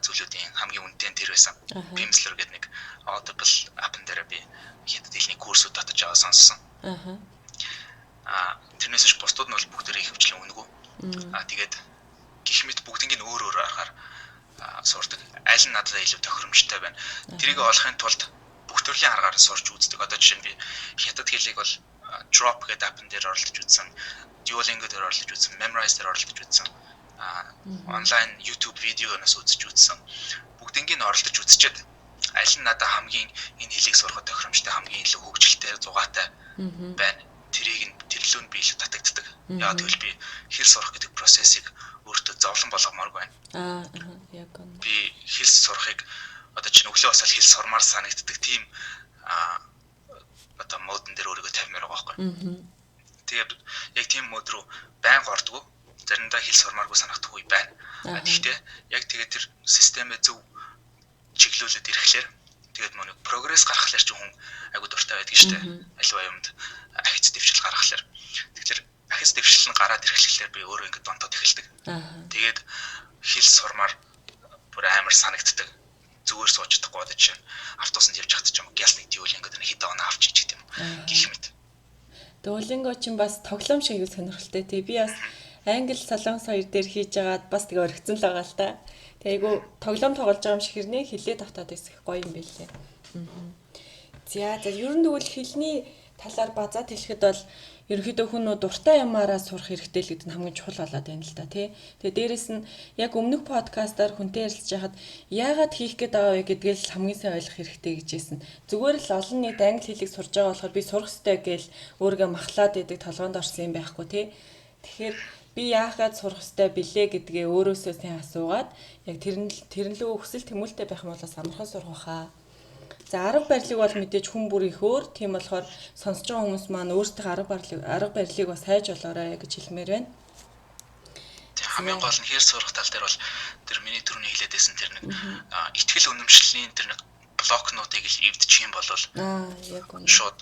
зүйлүүдийн хамгийн үнэтэй тэр байсан. Pimsleur гэдэг нэг Audible app-н дээр би хятад хэлний курсууд татаж аваа сонссон. Тэрнээс ч бусдууд нь бол бүгдээрээ хөвчлэн үнэгүй. Тэгээд гэх мэт бүгднийг нь өөр аргаар сурдаг. Аль нь надад илүү тохиромжтой байна. Тэрийг олохын тулд бүх төрлийн аргаар сурч үздэг. Одоо жишээ нь би хятад хэлийг бол Drop гэдэг апн дээр оролцож үзсэн. Duolingo дээр оролцож үзсэн. Memrise дээр оролцож үзсэн. Онлайн YouTube видеоноос үзэж үзсэн. Бүгднийг оролцож үзчихэд аль нь надад хамгийн энэ хэлийг сурахад тохиромжтой хамгийн илүү хөгжилтэй зугаатай байна. Тэрийг тэрлүүнд би илүү татагддаг. Яг тэгвэл би хэл сурах гэдэг процессыг өөртөө зовлон болгомооргүй байна. Яг гоо. Би хэл сурахыг одоо чинь өглөө басал хэл сурмаар санагддаг тийм одоо модон дээр өөрийгөө тавьмаар байгаа байхгүй. Тэгээд яг тийм мод руу байнга ордгоо. Заримдаа хэл сурмааргүй санагдах үе байна. Гэхдээ яг тэгээд тэр системээ зөв чиглүүлээд ирэхлээр тэгээд мөн прогресс гаргахлаар ч хүн айгуу дуртай байдаг шүү дээ. Аливаа юмд ахиц дэвшил гаргахлаар. Тэгэхээр ахиц дэвшил нь гараад ирэхлээр би өөрөө ингэ донтоод эхэлдэг. Тэгээд хэл сурмаар бүр амар санагддаг. Зүгээр сууж чадахгүй одоо чинь автобусанд явж хат ч юм гяс нэг Duolingo гэдэг хэд оноо авч ич гэдэг юм. Гэх мэт. Duolingo чинь бас тоглоом шиг юу сонирхолтой тий. Би бас англи солонгос хоёр дээр хийж байгаад бас тэгээ өргөцөн л байгаа л та. Тэгээ айгу тоглоом тоглож байгаа юм шиг хэрнээ хилээ тавтаад байсан их гоё юм байлээ. За ер нь тэгвэл хэлний талаар базаад хэлэхэд бол ерөнхийдөө хүн дуртай юмараа сурах хэрэгтэй л гэдэг нь хамгийн чухал болоод байна л да тий. Тэгээ дээрэс нь яг өмнөх подкастаар хүнтэй ярилцж байхад яагаад хийх гээд байгаа вэ гэдгийг л хамгийн сайн ойлгох хэрэгтэй гэж хэлсэн. Зүгээр л олон нийт англи хэлийг сурж байгаа болохоор би сурах ёстой гэж өөрийгөө махлаад идэг толгоонд орсон юм байхгүй тий. Тэгэхээр би яахад сурах ёстой билээ гэдгээ өөрөөсөө сайн асуугаад яг тэрэн лөө хүсэл тэмүүлтэй байх юм бол амархан сурах хаа. За арга барилыг бол мэдээж хүн бүр их өөр. Тийм болохоор сонсож байгаа хүмүүс маань өөрсдийнхөө арга барилыг бас хайж олоорой гэж хэлмээр байна. Хамгийн гол нь хэр сурах тал дээр бол тэр миний түрүүний хэлээд байсан тэр нэг ихтгэл үнэмшлийн тэр нэг блокнотыг л эвдчих юм бол яг үнэ. Шууд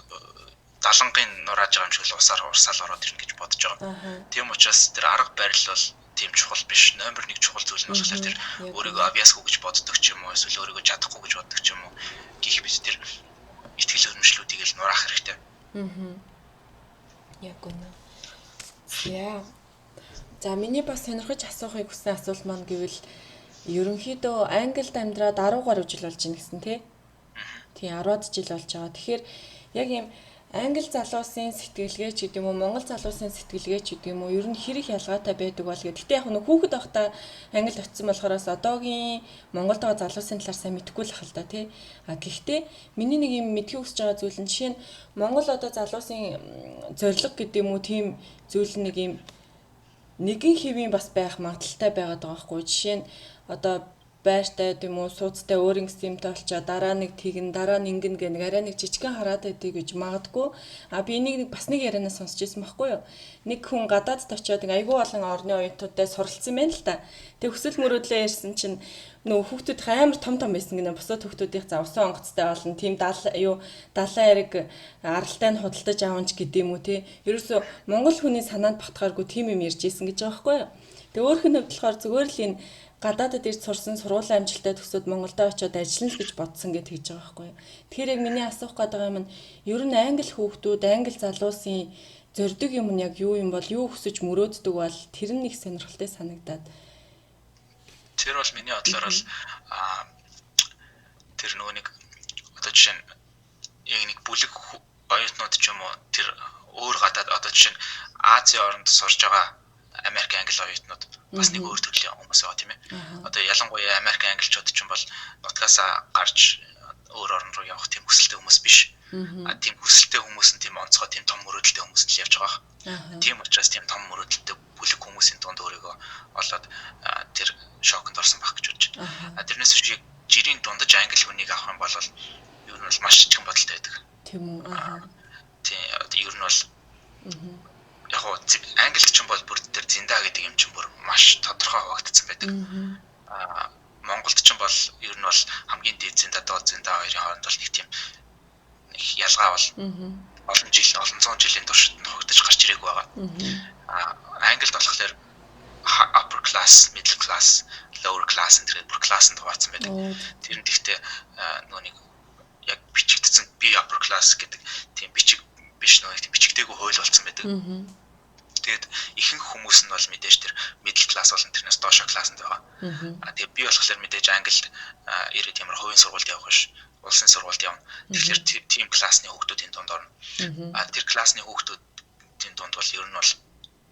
далангийн нурааж байгаа юм шиг л усаар урсаал ороод ирнэ гэж бодож байгаа. Тийм учраас тэр арга барил бол тийм чухал биш. Номер 1 чухал зүйл нь болохоор тэр өөрийгөө авьяасгүй гэж боддог ч юм уу, эсвэл өөрийгөө чадахгүй гэж боддог ч юм уу гэх мэт тэр ихтгэл үнэмшлүүдийг л нураах хэрэгтэй. Яг үнэ. За миний бас сонирхож асуухыг хүссэн асуулт маань гэвэл ерөнхийдөө Англид амьдраад 10 гаруй жил болж байна гэсэн тий. Тий 10-аад жил болж байгаа. Тэгэхээр яг юм англи залуусын сэтгэлгээ ч гэдэг юм уу, монгол залуусын сэтгэлгээ ч гэдэг юм уу, ер нь хэрэг ялгаатай байдаг бол гэхдээ яг нэг хүүхэд байхдаа англи очисон болохоос одоогийн Монголд байгаа залуусын талаар сайн мэдэхгүй л хал да тий. Гэхдээ миний нэг юм мэдхийг хүсэж байгаа зүйл нь жишээ нь Монгол одоо залуусын зорилго гэдэг юм уу, тийм зүйл нэг юм нэгэн хэвийн бас байх магадaltaй байгаад байгаа байхгүй. Жишээ нь одоо байртай гэдэм үү, сууцтай өөрийн системтэй болчоо дараа нэг тэгэн дараа нь ингэн гэх нэг арай нэг жижигхэн хараад байдгийг гэж магадгүй. Би энийг бас нэг ярианаас сонсч ирсэн байхгүй юу? Нэг хүн гадаадд очиод айгүй олон орны оюутнуудтай суралцсан байна л та. Тэг хүсэл мөрөөдлөө ярьсан чинь нөө хүүхдүүд амар том байсан гинэ. Бусад хүүхдүүдийн завсан онгоцтой болно. Тим 70 хэрэг аралтай нь худалдаж аванч гэдэм үү те. Ерөөсө монгол хүний санаанд батгааргүй тийм юм ярьж ийсэн гэж байгаа байхгүй юу? Тэг өөрх нь хувьдлахаар зүгээр л энэ гадаадд ирж сурсан сургуулийн амжилттай төгсөөд Монголд очиод ажиллана л гэж бодсон гэж хэлж байгаа байхгүй юу. Тэгэхээр яг миний асуух гэдэг юм нь ер нь англи хүүхдүүд, англи залуусын зорддог юм нь яг юу юм бол юу хүсэж мөрөөддөг бол тэр нь их сонирхолтой санагдаад. Тэр бол миний бодлоор бол тэр нөгөө нэг одоо жишээ нь яг нэг бүлэг оюутнууд ч юм уу тэр өөр гадаад одоо жишээ нь Азийн орнд сурж байгаа Америк англи оюутнууд бас нэг өөр төрлийн хүмүүс байгаа тийм ээ. Одоо ялангуяа Америк англичууд ч юм бол нутгаасаа гарч өөр орн руу явах тийм хүсэлтэй хүмүүс биш. Тийм хүсэлтэй хүмүүс нь тийм онцгой тийм том мөрөөдөлтэй хүмүүс нь л явж байгаа. Тийм учраас тийм том мөрөөдөлтэй бүлэг хүмүүсийн дунд өөрийгөө олоод тэр шоконд орсон байх гэж бодож байна. Тэрнээс шиг жирийн дундаж англи хүнийг авах юм бол ер нь бол маш жижигхэн бодолтой байдаг. Тийм үү. Тийм ер нь бол яг гоо англид ч юм бол бүр тэр зиндаа гэдэг юм чинь бүр маш тодорхой хуваагдсан байдаг. Монголд ч юм бол ер нь бол хамгийн дээд зиндаа доод зиндаа хоёрын хооронд бол нэг тийм нэг ялгаа бол олон зуун жилийн турш тогтож гарч ирээгүй байгаа. Англид болохоор upper class, middle class, lower class гэдэг бүр классанд хуваацсан байдаг. Тэр нь гэхдээ нөгөө нэг яг бичигдсэн би upper class гэдэг тийм бичиг биш нөгөө тийм бичигдээгүй хууль болсон байдаг. Тэгээд ихэнх хүмүүс нь бол мэдээж тэр middle class болон тэрнээс доошо классанд байгаа. Тэгээд би болохоор мэдээж Англид ирээд ямар хувийн сургуульд явах биш. улсын сургуульд явна. Тэгэхээр team классны хүүхдүүдийн дунд орно. Тэр классны хүүхдүүдийн дунд бол ер нь бол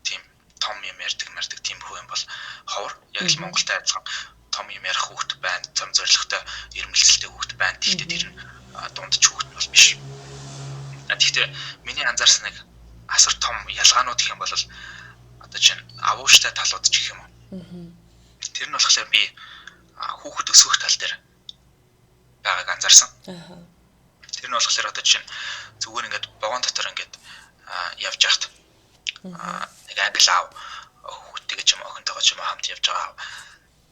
team том юм ярьдаг team хүү юм бол ховор. Яг л Монголтай адилхан том юм ярих хүүхд байна, том зорилготой ирмэлцэлтэй хүүхд байна. Гэхдээ тэр нь дундч хүүхд бол биш. Гэхдээ миний анзаарсан нэг асар том ялгаанууд гэх юм бол одоо чинь авууштай талууд ч гэх юм уу. Тэр нь болохоор би хүүхэд өсгөх тал дээр байгааг анзаарсан. Тэр нь болохоор одоо чинь зүгээр ингээд богоон дотор ингээд явж яхад нэг англи аав хүүхдтэй ч юм уу охинтойгоо ч юм уу хамт явж байгаа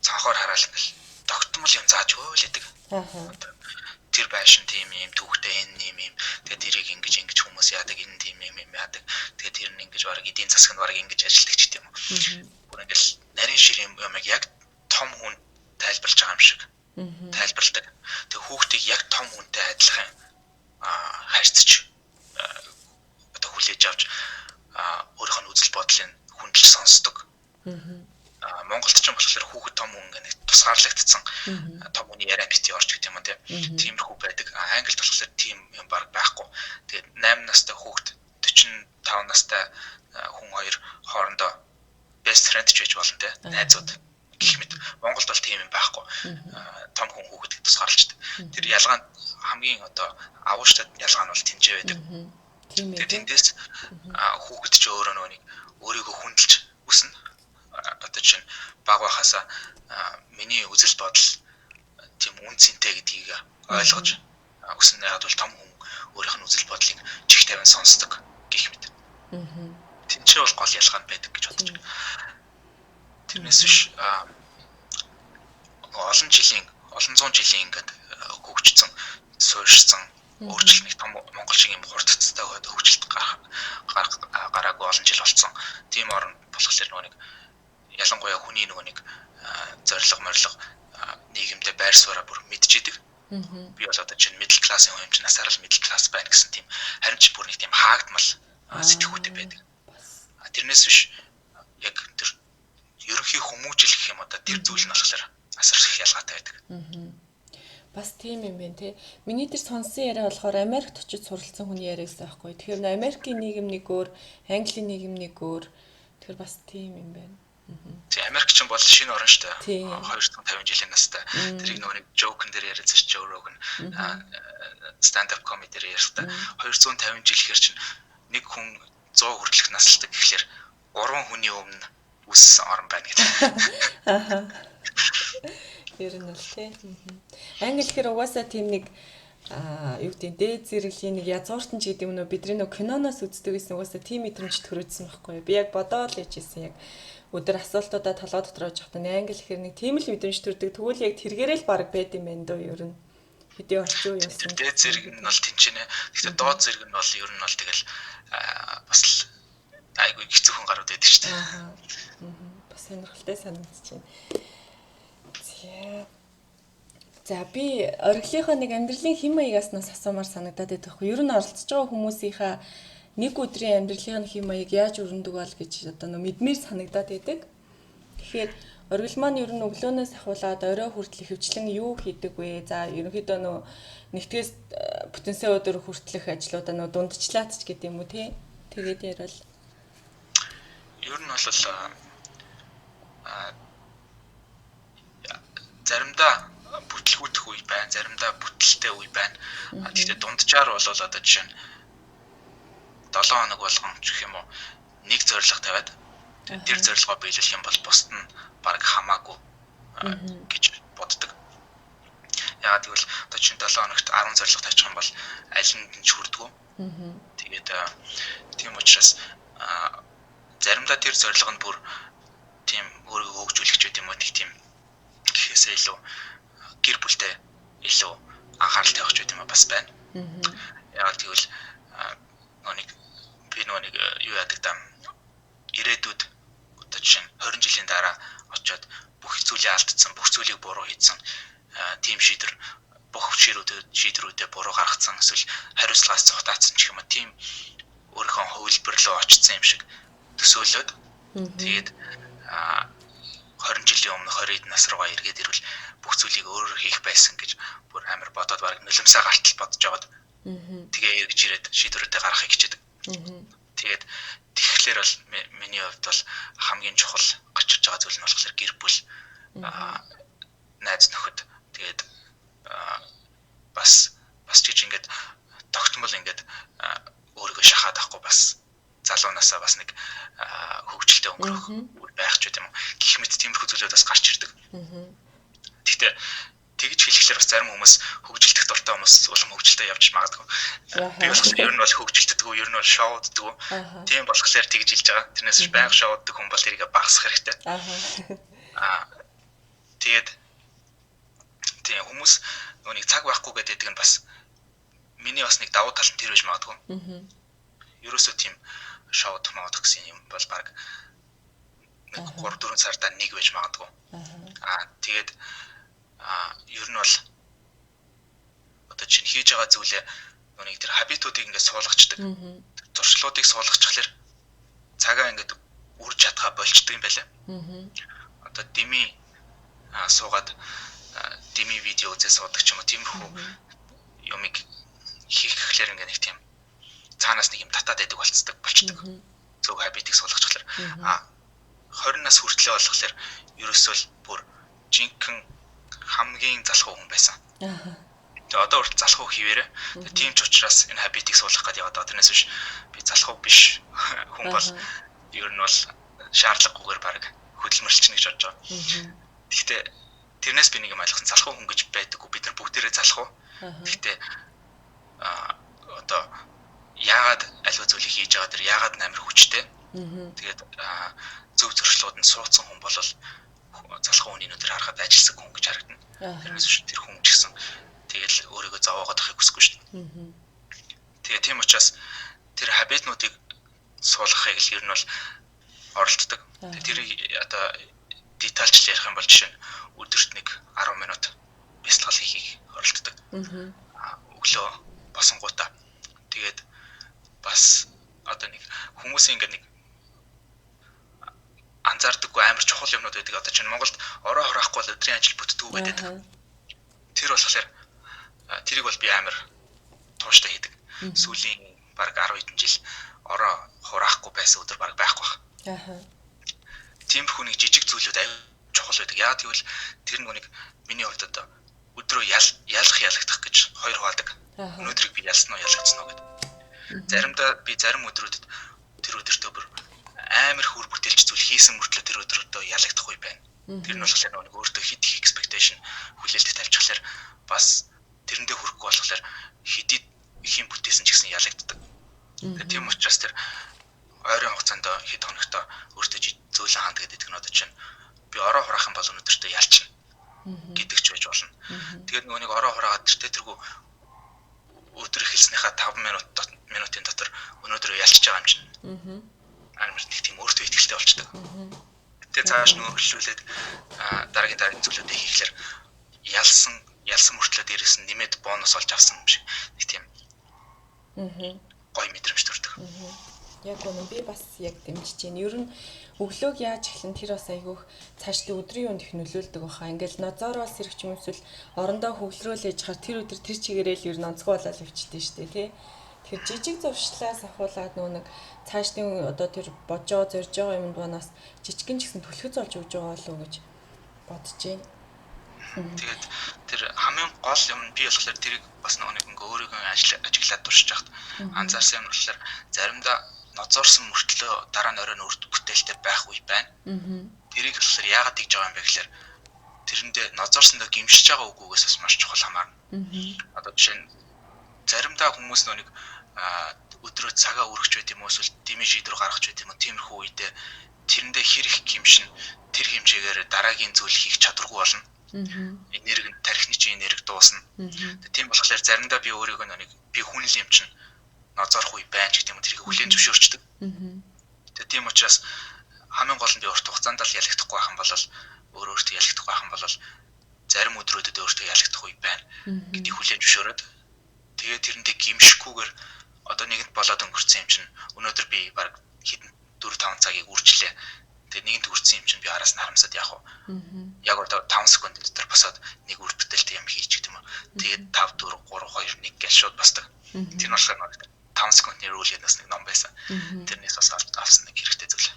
цанхоор хараал ингээл тогтмол юм зааж өөлөдөг. Тэр байшин тийм юм түүхтэй энэ юм. Тэгээд тэрийг ингэж хүмүүс яадаг энэ тийм юм яадаг. Тэгээд тэр нь ингэж бараг эдийн засаг нь бараг ингэж ажилтдаг ч гэдэм юм. Бүр ингээл нарийн шир юм яг том хүн тайлбарлаж байгаа юм шиг тайлбарладаг. Тэгээд хүүхдийг яг том хүнтэй адилхан харьцаж одоо хүлээж авч өөрийнх нь үзэл бодлыг хүндэлж сонсдог. Монголд ч юм болохоор хүүхэд том хүн нэг тусгаарлагдсан том хүний яриа бити орч гэдэг юм аа тиймэрхүү байдаг. Англид болохоор тийм юм баг байхгүй. Тэгээд 8 настай хүүхэд 45 настай хүн хоёр хоорондоо best friend ч байж болно те. Найзууд гэх мэт. Монголд бол тийм юм байхгүй. Том хүн хүүхэдийг тусгаарлаждаг. Тэр ялгаа нь хамгийн одоо авууштай ялгаа нь бол тэнцээ байдаг. Тэгээд тэндээс хүүхэд ч өөрөө нэг өөрийгөө хүндэлж өснө. Одоо чинь баг байхасаа миний үзэл бодол тийм үнцэнтэй гэдгийг ойлгож өснө. Яг бол том хүн өөрийнх нь үзэл бодлыг чих тавин сонсдог гэх мэт. Тэнцээ бол гол ялгаа нь байдаг гэж бодож байна. Тэрнээс биш олон зуун жилийн ингээд хөгжсөн, суурьшсан өөрчлөлт нэг том Монгол шиг юм хурдцтай хөгжилт гараагүй олон жил болсон. Тийм орн болохоор нэг ялангуяа хүний нэг зориг нийгэмдээ байр сууриа бүр мэдчихэдэг. Би бол одоо чинь middle class-ын хүн юм чинь насаар л middle class байна гэсэн тийм харин ч бүр нэг тийм хаагдмал сэтгүүтэй байдаг. Тэрнээс биш яг тэр ерөнхий хүмүүжил гэх юм одоо тэр зүйл нь болохоор асар их ялгаатай байдаг. Бас тийм юм байна те. Миний тэр сонсон яриа болохоор Америкт очиж суралцсан хүний яриагсан байхгүй. Тэгэхээр Америкийн нийгэм нэг өөр, Английн нийгэм нэг өөр. Тэгэхээр бас тийм юм байна. Тийм Америк ч юм бол шинэ орн шүү дээ. 250 жилийн настай. Тэрийг нэг joke дээр яриадсан ч Joe Rogan stand up comedy дээр ярьсан. 250 жил ихэр чинь нэг хүн 100 хүртэлх насалдаг гэхлээр 3 хүний өмнө үссэн орн байна гэдэг. Ер нь л тий. Англи хэр угаасаа тийм нэг юу гэдэг дээд зэрэглэлийн нэг язгууртан ч гэдэг юм уу бидний нэг киноноос үздэг гэсэн угаасаа тийм мэдрэмж төрөөдсөн байхгүй. Би яг бодоол ээжсэн яг өдөр асуултуудаа толгой дотор оож явахдаа англи хэр нэг тийм л мэдрэмж төрдөг. Тэгвэл яг тэргээрээ л баг байд юм байна дөө ер нь. Хэдий орчин үе юмсан. Дээд зэрэг нь бол тэнчэнэ. Гэхдээ доод зэрэг нь бол ер нь бол тэгэл бас айгүй хэцүүхэн гарууд байдаг шүү дээ. Бас сонирхолтой санагдаж байна. За би ориглынхоо нэг амьдралын хэм маягаснаас асуумаар санагдаад байдаг. Ер нь оролцож байгаа хүмүүсийнхаа нэг өдрийн амьдралын хэм маяг яаж өрнөдөг бол гэж одоо мэдмээр санагдаад байдаг. Тэгэхээр оргил маань ер нь өглөөнөөс ахуулаад орой хүртэл хөвчлэн юу хийдэг вэ? За ерөнхийдөө нэгтгэс бүтэнсээ өдөр хүртэлх ажлуудаа дундчлаач гэдэг юм уу тий? Тэгээд ярил. Ер нь бол заримдаа бүтлгүүдэх үе байна, заримдаа бүтэлтэй үе байна. Гэхдээ дунджаар бол одоо жишээ нь 7 хоног болгон ч гэх юм уу нэг зорилго тавиад тэр зорилгоо биелүүлэх юм бол бусд нь баг хамаагүй гэж боддог. Яагаад гэвэл одоо чинь 7 хоногт 10 зорилго тавьчих юм бол аль нь ч хүрдэггүй. Тэгээд тийм учраас заримдаа тэр зорилго нь бүр тийм өөрийгөө хөгжүүлэх ч гэдэм үү тийм гэхээсээ илүү гэр бүлтэй илүү анхаарал тавих ч гэдэм үү бас байна. Яагаад гэвэл нэг юу яадаг даа ирээдүйд одоо жишээ нь 20 жилийн дараа очиод бүх зүйлийг алдсан, бүх зүйлийг буруу хийсэн тийм шийдвэр бүх шийдвэрүүдэд буруу гаргацсан эсвэл хариуцлагаас цухтаацсан ч юм уу тийм өөрийнхөө хувилбар руу очсон юм шиг төсөөлөд тэгээд 20 жилийн өмнө 20 нас руугаа эргээд ирвэл бүх зүйлийг өөрөөр хийх байсан гэж бүр амар бодоод баг улимсаа гартал бодож жагаад тэгээ эргэж ирээд шийдвэрүүдээ гаргахыг хичээдэг. Тэгээд тэгэхээр бол миний хувьд бол хамгийн чухал гочирж байгаа зүйл нь болохоор гэр бүл, найз нөхөд, тэгээд бас чиж ингээд тогтмол ингээд өөрийгөө шахаад авахгүй бас залуунасаа бас нэг хөгжилтэй өнгөрөх байх ч гэдэм юм. Гэх мэт тиймэрхүү зүйлүүд бас гарч ирдэг. Гэхдээ тэгж хэлэхлээр бас зарим хүмүүс хөгжилтөх дуртай хүмүүс улам хөгжилтэй явж магадгүй. Би болохоор ер нь бол хөгжилтдэггүй, ер нь бол шоуддаггүй. Тийм болохоор тэгж хэлж байгаа. Тэрнээс ч байнга шоуддаг хүн бол тэрийг багасгах хэрэгтэй. Тэгээд тийм хүмүүс нүг цаг байхгүй гэдэг нь бас миний бас нэг давуу тал нь тэр байж магадгүй. Ерөөсөө тийм шоуд мод гэсэн юм бол баг 3-4 сартаа нэг байж магадгүй. Тэгээд ер нь бол одоо чинь хийж байгаа зүйлээ нүг тэр хабитуудыг ингээд суулгачдаг. Зуршлуудыг суулгачихлаар цагаа ингээд үрж чадхаа болчдөг юм байлаа. Одоо дими суугаад дими видео үзээ суудаг ч юм уу тиймэрхүү юмыг хийх гэхлээр ингээд нэг тийм цаанаас нэг юм татаад байдаг болчдөг. Зөв хабитыг суулгачихлаар 20 нас хүртлэе болохоор ерөөсөө бүр жинхэнэ хамгийн залхуу хүн байсан. Тэгээ одоо хүртэл залхуу хിവэрэ. Тэгээ тийм ч учраас энэ хабитыг суулгах гэдэг яваад байгаа. Тэрнээс биш би залхуу биш хүн бол ер нь бол шаардлагагүйгээр баг хөдөлмөрлөчнө гэж бодож байгаа. Гэхдээ тэрнээс би нэг юм ойлгосон. Залхуу хүн гэж байдаггүй. Бид нар бүгдээрээ залхуу. Гэхдээ одоо яагаад аливаа зүйлийг хийж байгаа тэр яагаад амар хүчтэй. Тэгээд зөв зөрчлүүд нь суудсан хүн бол залхуу хүний нүдээр харахад ажилсаг хүн гэж харагдана. Тэрнээс биш тэр хүн ч гэсэн тэгэл өөрийгөө зовоогоод авахыг хүсэхгүй шүү дээ. Тэгээ тийм учраас тэр хабитнуудыг суулгахыг л ер нь бол оролддог. Тэрийг одоо детальчлж ярих юм бол жишээ нь өдөрт нэг 10 минут бясалгал хийхийг оролддог. Өглөө босонгуудаа тэгээд бас одоо нэг хүмүүсийн ингээд нэг анзаардаггүй амар чухал юмнууд байдаг. Одоо чинь Монголд ороо хорохгүй бол өдрийн ажил бүтдэггүй байдаг. Тэр болохоор тэрийг бол би амар тууштай хийдэг. Сүүлийн баг 10 хэдэн жил ороо хураахгүй байсан өдөр баг байхгүй байна. Тиймэрхүү нэг жижиг зүйлүүд аюу чухал байдаг. Яа тэгвэл тэр нэг миний хувьд одоо өдрөө ялагдах гэж хоёр хуваадаг. Өнөөдрийг би ялсан уу ялагдсан уу гэдэг. Заримдаа би зарим өдрүүдэд тэр өдөртөө бүр амар хүр бүтээлч зүйл хийсэн мөртлөө тэр өдрөдөө ялагдахгүй байна. Тэр нь болохоор нэг өөртөө хит их expectation хүлээлт тавьчихлаар бас тэрэндээ хүрэхгүй болохоор хидий их юм бүтээсэн ч гэсэн ялагддаг. Тийм учраас тэр ойрын хугацаанд хэд хоногт өөртөө зөөлөн хаанд гэдэг нь одоо чинь би ороо хураах юм бол өнөөдөртөө ялчна гэдэг ч байж болно. Тэгээд нөгөө нэг ороо хураагаад тэргүй өдөр эхэлснийхаа 5 минутын дотор өнөөдрөө ялчиж байгаа юм чинь. Амар тийм өөртөө ихтэй болчдөг. Тэгээд цааш нөргөлүүлээд дараагийн зүйлүүдийг хийхлээр ялсан мөртлөө дээрээс нь нэмээд бонус олж авсан юм шиг нэг тийм гоё мэдрэмж төрдөг. Яг үнэн би бас яг дэмжиж байна. Ер нь өглөөг яаж эхлэн тэр бас айгүйх цаашдын өдрийн юунд их нөлөөлдөг баха. Ингээл нозоороо сэрэх юм эсвэл орондоо хөвлөрөөл ээж хаар тэр өдөр тэр чигээрэл ер нь онцгой болоод өвчтэй штэ тий. Тэгэхээр жижиг зуршлаас ахуулаад нэг цаашдын одоо тэр божоо зорж байгаа юмд банаас жижигэн ч гэсэн түлхэц олж өгж байгаа болов уу гэж бодож байна. Тэгээд тэр хамгийн гол юм би болохоор тэрийг бас нэг өөрийгөө ажиглаад туршиж хахад анзаарсан юм болохоор заримдаа ноцоорсон мөртлөө дараа нь оройн үрд бүтээлтэй байх үе байна. Тэрийг болохоор яагаад тэгж байгаа юм бэ гэхээр тэрэндээ ноцоорсондоо гимшиж байгаа үгүйгээс бас маш чухал хамаарна. Одоо жишээ нь заримдаа хүмүүс нэг өдрөө цагаа өргөж байт юм уу эсвэл дими шийдвэр гаргаж байт юм уу тиймэрхүү үедээ тэрэндээ хэрэг гимшин тэр хэмжээгээр дараагийн зүйл хийх чадваргүй болно. Энерги тархины чинь энерги дуусна. Тийм болохоор заримдаа би өөрийгөө би хүн л юм чинь ноцоорох үе байна ч гэдэг юм тэрийг хүлээн зөвшөөрчдөг. Тэгээ тийм учраас хамгийн гол нь би урт хугацаанд л ялагдахгүй байх юм бол өөртөө ялагдахгүй байх юм бол зарим өдрүүдэд өөртөө ялагдах үе байна гэдгийг хүлээн зөвшөөрөөд тэгээ тэрэндээ гимшихгүйгээр одоо нэгэнт болоод өнгөрсөн юм чинь өнөөдөр би баг хэдэн 4-5 цагийг үржлээ. Тэгээ нэгэнт үржсэн юм чинь би араас нь харамсаад яах вэ? яг одоо 5 секундын дотор босоод нэг үр бүтээлтэй юм хийж гэдэг юм уу. Тэгээд 5 4 3 2 1 гэж шууд басдаг. Тэр нь болохоор 5 секундын рule гэдэг нэг ном байсан. Тэрнээс бас авсан нэг хэрэгтэй зүйл.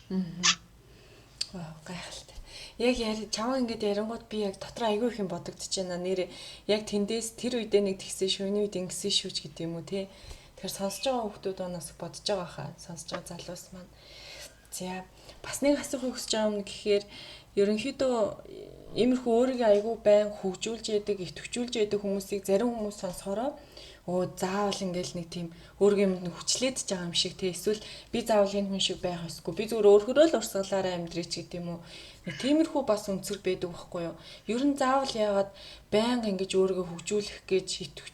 Вау, гайхалтай. Яг чамаа ингэж ярингууд би яг дотор айгүй их юм бодогдож байна. Нэр яг тэндээс тэр үедээ нэг тэгсэн шүү, энэ үед ингэсэн шүү ч гэдэг юм уу те. Тэгэхээр сонсож байгаа хүмүүс доноос бодож байгаа хаа. Сонсож байгаа залуус маань. За, бас нэг асуухыг хүсэж байгаа юм гэхээр ерөнхийдөө иймэрхүү өөрийгөө айгүй байн хөгжүүлж яадаг, идэвхжүүлж яадаг хүмүүсийг зарим хүмүүс сонсохороо заавал ингээл нэг тийм өөргөө юмд хүчлээдэж байгаа юм шиг те эсвэл би заавал энэ хүн шиг байх ёсгүй би зүгээр өөрхөрөө л урсгалаараа амьдрий ч гэдэг юм уу нэг тиймэрхүү бас үнцэг байдаг байхгүй юу ер нь заавал яагаад байнга ингэж өөрийгөө хөгжүүлэх гэж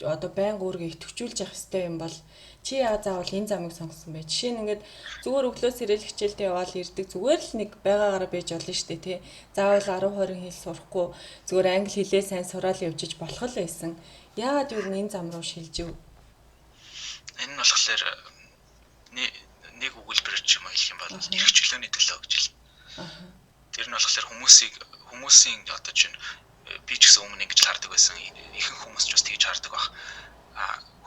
одоо байнга өөрийгөө идэвхжүүлж явах хэрэгтэй юм бол чи яа заавал энэ замыг сонгосон бэ жишээ нь ингээд зүгээр өглөө сэрэл хичээлдээ яваал ирдэг зүгээр л нэг байгаагаараа байж болно шүү дээ те заавал 10 20 хэл сурахгүй зүгээр англи хэлээ сайн сураал явжиж болох л байсан. Яагаад юу энэ зам руу шилжив? Энэ нь болохоор нэг өгүүлбэр ч юм уу хэлэх юм бол эрх чөлөөний төлөө гэж хэлнэ. Тэр нь болохоор хүмүүсийн одоо чинь би ч гэсэн өмнө ингэж хардаг байсан. Ихэнх хүмүүс ч бас тэгж хардаг баг.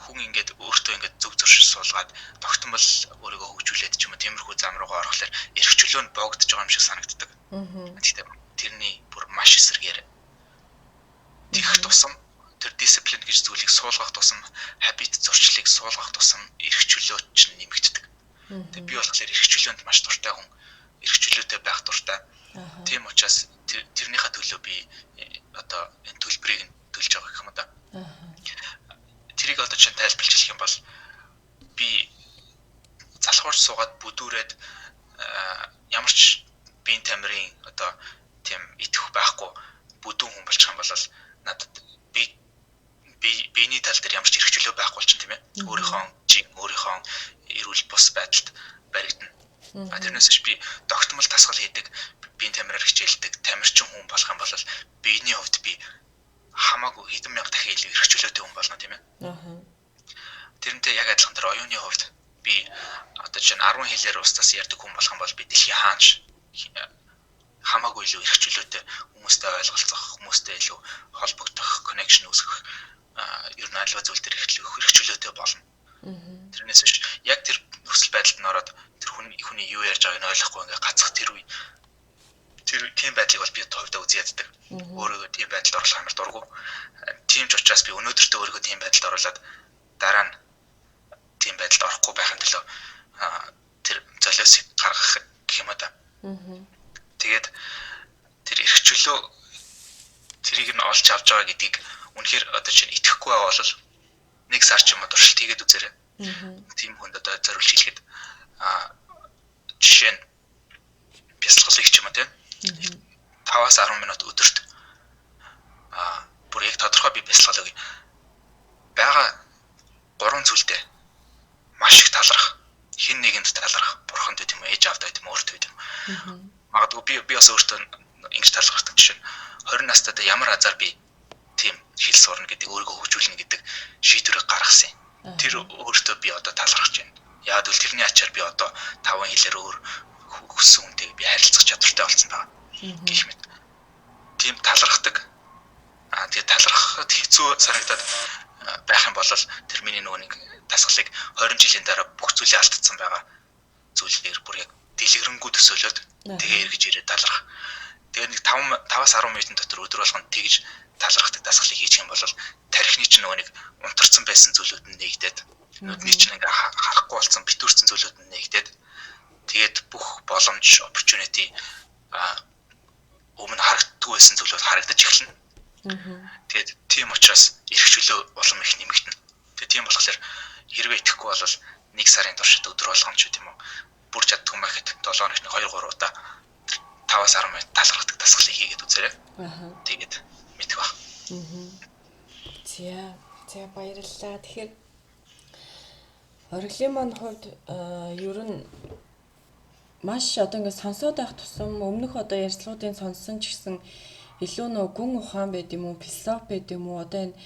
Хүн ингээд өөртөө ингээд зөв зуршил суулгаад тогтмол өөрийгөө хөгжүүлээд ч юм уу тиймэрхүү зам руугаа орохлоор эрх чөлөө нь боогдож байгаа юм шиг санагддаг. Гэхдээ тэрний бүр маш эсрэгээр тэгэх тусам тэр дисциплин гэж зүйлийг суулгах тусам habit зурчлалыг суулгах тусам эрх чөлөө чинь нэмэгддэг. Тэгээ би болохоор эрх чөлөөнд маш дуртай хүн. Эрх чөлөөтэй байх дуртай. Тийм учраас тэрнийхээ төлөө би одоо энэ төлбөрийг төлж байгаа гэх юм да. Тэрийг одоо чинь тайлбарлаж хэлэх юм бол би залхуурч суугаад бүдүүрээд ямар ч биеийн тамирын одоо тийм итгэх байхгүй бүдүүн хүн болчих юм бол надад биений тал дээр ямар ч эрх чөлөө байхгүй болчих тийм ээ. Өөрийнхөө эрүүл бус байдалд баригдана. Тэрнээс биш би тогтмол дасгал хийдэг, биеийн тамираар хичээлдэг, тамирчин хүн болох юм бол биений хувьд би хамаагүй хэдэн мянга дахин илүү эрх чөлөөтэй хүн болно тийм ээ. Тэрнтэй яг адилхан тэр оюуны хувьд би одоо чинь 10 хэлээр устдаас ярьдаг хүн болох юм бол би дэлхийн хаанч хамаагүй илүү эрх чөлөөтэй хүмүүстэй ойлголцох, хүмүүстэй илүү холбогдох, connection үүсгэх ер нь альва зүйл төр эрх чөлөөтэй болно. Тэрнээс биш яг тэр нөхцөл байдалд нь ороод тэр хүний юу ярьж байгааг нь ойлгохгүй ингээ гацх тэр үе тэр тийм байдлыг бол би төвдөө үзье яддаг. Өөрийгөө тийм байдалд оруулах амар дургу. Тийм ч учраас би өнөөдөртөө өөрийгөө тийм байдалд оруулаад дараа нь тийм байдалд орохгүй байхын төлөө тэр золиосыг гаргах гэх юм да. Тэгээд тэр эрх чөлөө тэрийг нь олж авч байгаа гэдгийг үнэхээр одоо чинь итгэхгүй байгаа бол нэг сар ч юм уу туршилт хийгээд үзээрэй. Тийм хүнд одоо зориулж хэлэхэд жишээ нь бясалгалыг ч юм уу тийм 5-аас 10 минут өдөрт бүр яг тодорхой би бясалгал өгье. Бага 3 зүйлдээ маш их талархах, хэн нэгэнд талархах, бурханд гэдэг юм уу, ээж аавдаа гэдэг юм уу, өөртөө гэдэг юм уу. Магадгүй би бас өөртөө ингэж талархдаг жишээ нь 20 настайдаа ямар азар би тийм хэл сурна гэдэг өөрийгөө хөгжүүлнэ гэдэг шийдвэрийг гаргасан юм. Тэр өөртөө би одоо талархаж байна. Яг л тэрний ачаар би одоо 5 хэлээр өөр хүссэн хүнтэйг би харилцах чадвартай болсон байгаа. Гэх мэт. Тийм талархдаг. Тэгээд талархахад хэцүү санагдаад байх юм бол тэр миний нөгөө нэг дасгалыг 20 жилийн дараа бүх зүйлийг алдсан байгаа зүйлээр бүр яг дэлгэрэнгүй төсөөлөд тэгээ эргэж ирээд талархах. Тэгээд нэг 5-аас 10 минутын дотор өдөр болгонд тэгж талархдаг дасгалыг хийчих юм бол тархины чинь нөгөө нэг унтарсан байсан зүйлүүд нь нэгдээд нүдний чинь ингээ харахгүй болсон битүүрсэн зүйлүүд нь нэгдээд тэгээд бүх боломж opportunity өмнө харагддгүй байсан зүйлүүд харагдаж эхэлнэ. Тэгээд тийм учраас эрх чөлөө улам их нэмэгдэнэ. Тэгээд тийм болохоор хэрвээ итгэхгүй бол 1 сарын туршид өдөр болгоно ч гэдэм үү. Бүр чаддгүй мэхэд 7 хоногт 2-3 удаа 5-аас 10 минут талархдаг дасгалыг хийгээд үзээрэй. Тэгээд мэдэх баг. За баярлалаа. Тэгэхээр ориглын маань хувьд ер нь маш одоо ингээд сонсоод байх тусам өмнөх одоо ярьцлуудын сонссон ч гэсэн илүү нөө гүн ухаан байд юм уу, философи байд юм уу, одоо энэ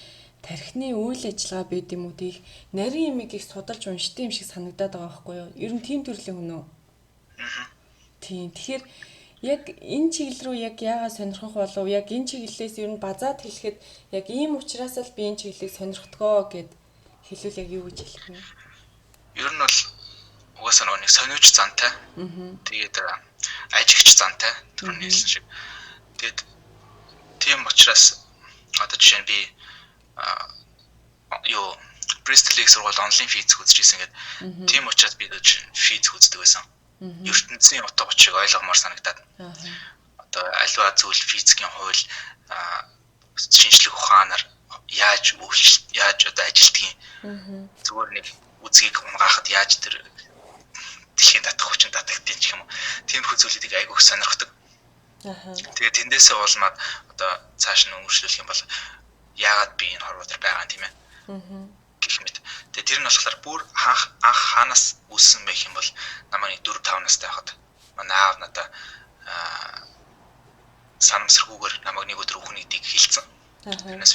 тархины үйл ажиллагаа байд юм уу тийх нарийн юмыг их судалж уншдаг юм шиг санагдаад байгаа байхгүй юу? Ер нь тийм төрлийн хүн үү? Тийм. Тэгэхээр яг энэ чиглэл рүү яг яагаад сонирхох болов? Яг энэ чиглэлээс ер нь базаад хэлэхэд яг ийм учраас л би энэ чиглэлийг сонирхдгоо гэд хэлвэл яг юу гэж хэлэх вэ? Ер нь бол угаасаа нэг сониуч зантай. Тэгээд ажигч зантай түрүүний хэлсэн шиг. Тэгээд тийм учраас одоо жишээ нь би Bristol-ийг сургууль онлайн физик үзэж ирсэн гэдэг. Тийм учраас би физик үздэг байсан. ертөнцийн утга учирыг ойлгомоор санагдаад. Одоо альва зүйл физикийн хууль шинжлэх ухаанаар яаж одоо ажилтгийг зүгээр нэг үзгийг унгаахад яаж тэр дэлхийн татах хүчин татагдчих юм. Тиймэрхүү зүйлүүдийг айгүйх сонирхдаг. Тэгээд тэндээсээ болмаад одоо цааш нь өнгөрчлөх юм бол яагаад би энэ хорвоо дээр байгаа юм тийм ээ. Гэх мэт. Тэгээд тэр нь болохоор бүр анх хаанаас үүссэн байх юм бол намайг 4-5 настай байхад манай аав надаа санамсаргүйгээр намайг нэг өдөр өхнөдийг хэлсэн. Тэрнээс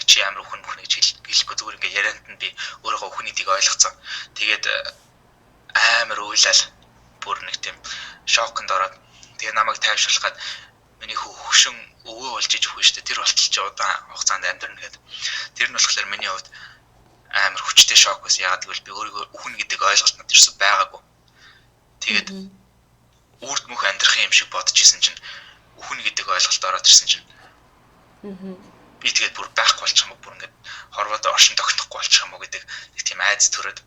чи ямар өхөн гэж хэлэхгүй зүгээр ингээ ярианд нь би өөрөө өхнөдийг ойлгоцсон. Тэгээд амар уйлал бүр нэг тийм шоконд ороод тэгээ намайг тайвшруулахад миний хөвшин өвөө болж иж өгнө шүү дээ. Тэр болтол чи удаан хугацаанд амьдрна гэдэг. Тэр нь болохоор миний хувьд амар хүчтэй шок байсан. Яагаад гэвэл би өөрийгөө өхнө гэдэг ойлголт надад ерөөсөй байгаагүй. Тэгээд үрд мөх амьдрах юм шиг бодож исэн чинь өхнө гэдэг ойлголт ороод ирсэн чинь би тэгээд бүр байхгүй болчих юм уу бүр ингээд хорвоод оршин тогтохгүй болчих юм уу гэдэг нэг тийм айц төрөөд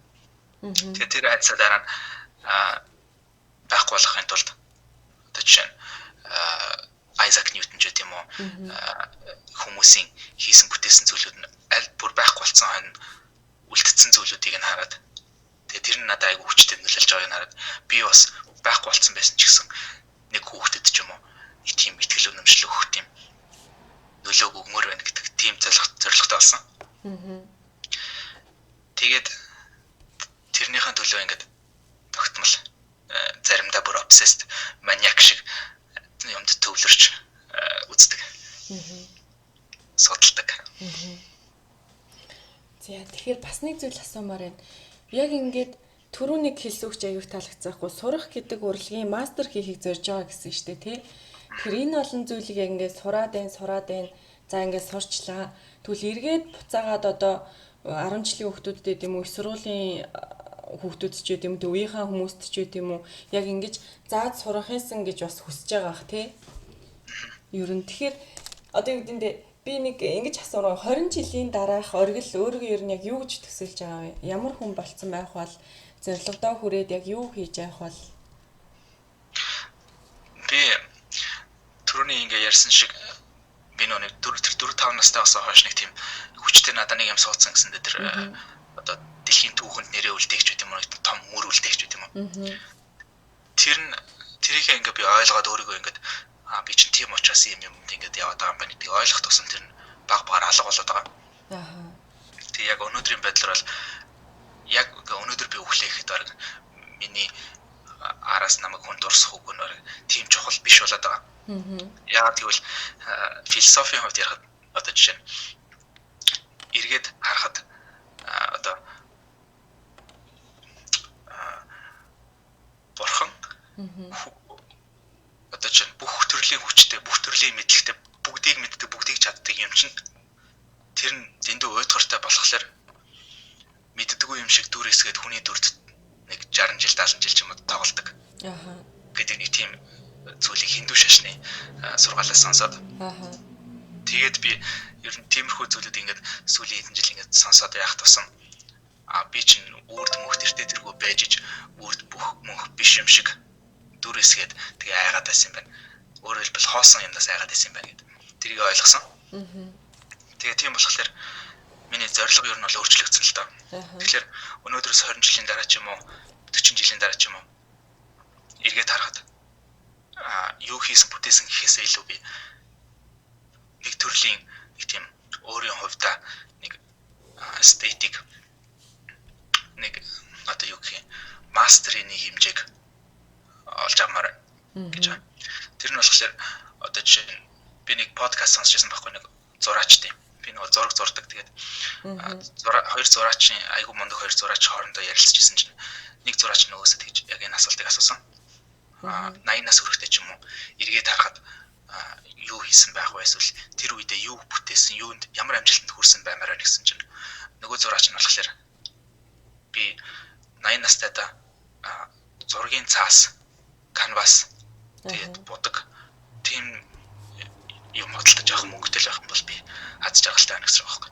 тэгээд тэр айцаа дараа нь байхгүй болохын тулд одоо жишээ нь Айзек Ньютон ч гэдэм үү хүмүүсийн хийсэн бүтээсэн зүйлүүд нь аль бүр байхгүй болсон хойно үлдсэн зүйлүүдийг нь хараад тэгээд тэр нь надад айгүй хүчтэй нөлөөлж байгааг нь хараад би бас байхгүй болсон байсан ч гэсэн нэг хүүхдэд ч юм уу нэг тийм ихтгэл үнэмшил өгөх тийм нөлөөг өгмөр байна гэдэг тийм зорилготой болсон. Тэгээд тэрнийхэн төлөө ингээд тогтмол заримдаа бүр obsessed maniac шиг юмд төвлөрч үздэг. Судалдаг. За тэгэхээр бас нэг зүйл асуумаар байна. Яг ингээд түрүүний хэлсэн үг аяуг таалагдсаахгүй сурах гэдэг урлагийн мастер хийхийг зорж байгаа гэсэн шүү дээ тий. Тэгэхээр энэ олон зүйлийг яг ингээд сураад байна. За ингээд сурчлаа. Тэгвэл эргээд буцаагаад одоо 10 жилийн хүүхдүүдэд юм уу, их сургуулийн хүүхдүүд ч гэдэм үү, үеийнхээ хүмүүст ч гэдэм үү, яг ингэж зааж сурах юмсан гэж бас хүсэж байгаа ах тий. Ер нь тэгэхээр одоо юу гэдэндээ би нэг ингэж асуураа 20 жилийн дараах оргил өөрийгөө ер нь яг юу гэж төсөөлж байгаа вэ? Ямар хүн болцсон байх бол зорилгодоо хүрээд яг юу хийж явах бол би түрүүний ингээ ярьсан шиг би нөө 4-5 настай байсан хойш нэг тийм хүчтэй надад нэг юм суудсан гэсэндээ тэр одоо дэлхийн түүхэнд нэрээ үлдээгч гэдэг юм уу том мөр үлдээгч гэдэг юм уу. Тэрийг ингээ би ойлгоод өөрийгөө ингээ би чинь тийм учраас юм ингээд яваад байгаа юм байна гэдгийг ойлгох тусам тэр нь баг-багаар алга болоод байгаа. Тэг яг өнөөдрийн байдлаар бол яг өнөөдөр би өглөөхэд баг миний араас намайг хүн дурсах үг нөр тийм чухал биш болоод байгаа. Яагаад гэвэл философийн хувьд ярихад одоо жишээ нь эргээд харахад одоо бурхан одоо чинь бүх төрлийн хүчтэй, бүх төрлийн мэдлэгтэй бүгдийг мэддэг, бүгдийг чаддаг юм чинь тэр нь дэндүү уйдгартай болохоор мэддэггүй юм шиг дүр эсгээд хүний дүрд нэг 60 жил 70 жил ч юм уу тоглодог. Гэдэг нэг тийм зүйлийг хиндүү шашны сургаалаас сонсоод. Тэгээд би ер нь тиймэрхүү зүйлүүд ингээд сүүлийн хэдэн жил ингээд сонсоод явах тусам би чинь үрд мөнх тэртээ тэргүй байж иж үрд бүх мөнх биш юм шиг дүр эсгээд тэгээ айгаад байсан юм байна. Өөрөөр хэлбэл хоосон юмнаас айгаад байсан юм байна гэдэг. Тэрийг ойлгосон. Тэгээ тийм болохоор миний зорилго ер нь бол өөрчлөгдсөн л доо. Тэгэхээр өнөөдрөөс 20 жилийн дараа ч юм уу 40 жилийн дараа ч юм уу эргээд харахад юу хийсэн бүтээсэн гэхээсээ илүү би нэг төрлийн нэг тийм өөрийн хувьдаа нэг эстетик нэг одоо юу гэх юм мастерийн нэг хэмжээг олж авмаар гэж байна. Тэр нь болохоор одоо жишээ нь би нэг подкаст сонсч байсан байхгүй нэг зураач тийм. Би нэг зураг зурдаг тэгээд хоёр зураачийн айгуу мундаг хоёр зураач хоорондоо ярилцж байсан чинь нэг зураач нөгөөсөө тэгж яг энэ асуултыг асуусан. 80-наас хүрэхтэй ч юм уу эргээд харахад юу хийсэн байх вэ эсвэл тэр үедээ юу бүтээсэн, юунд ямар амжилтанд хүрсэн баймараа гэсэн чинь нөгөө зураач нь болохоор би 80 настайдаа зургийн цаас, канвас тэгээд будаг тийм юм хөдөлж авах мөнгөтэй байх юм бол би аз жаргалтай байна гэсэн үг байхгүй.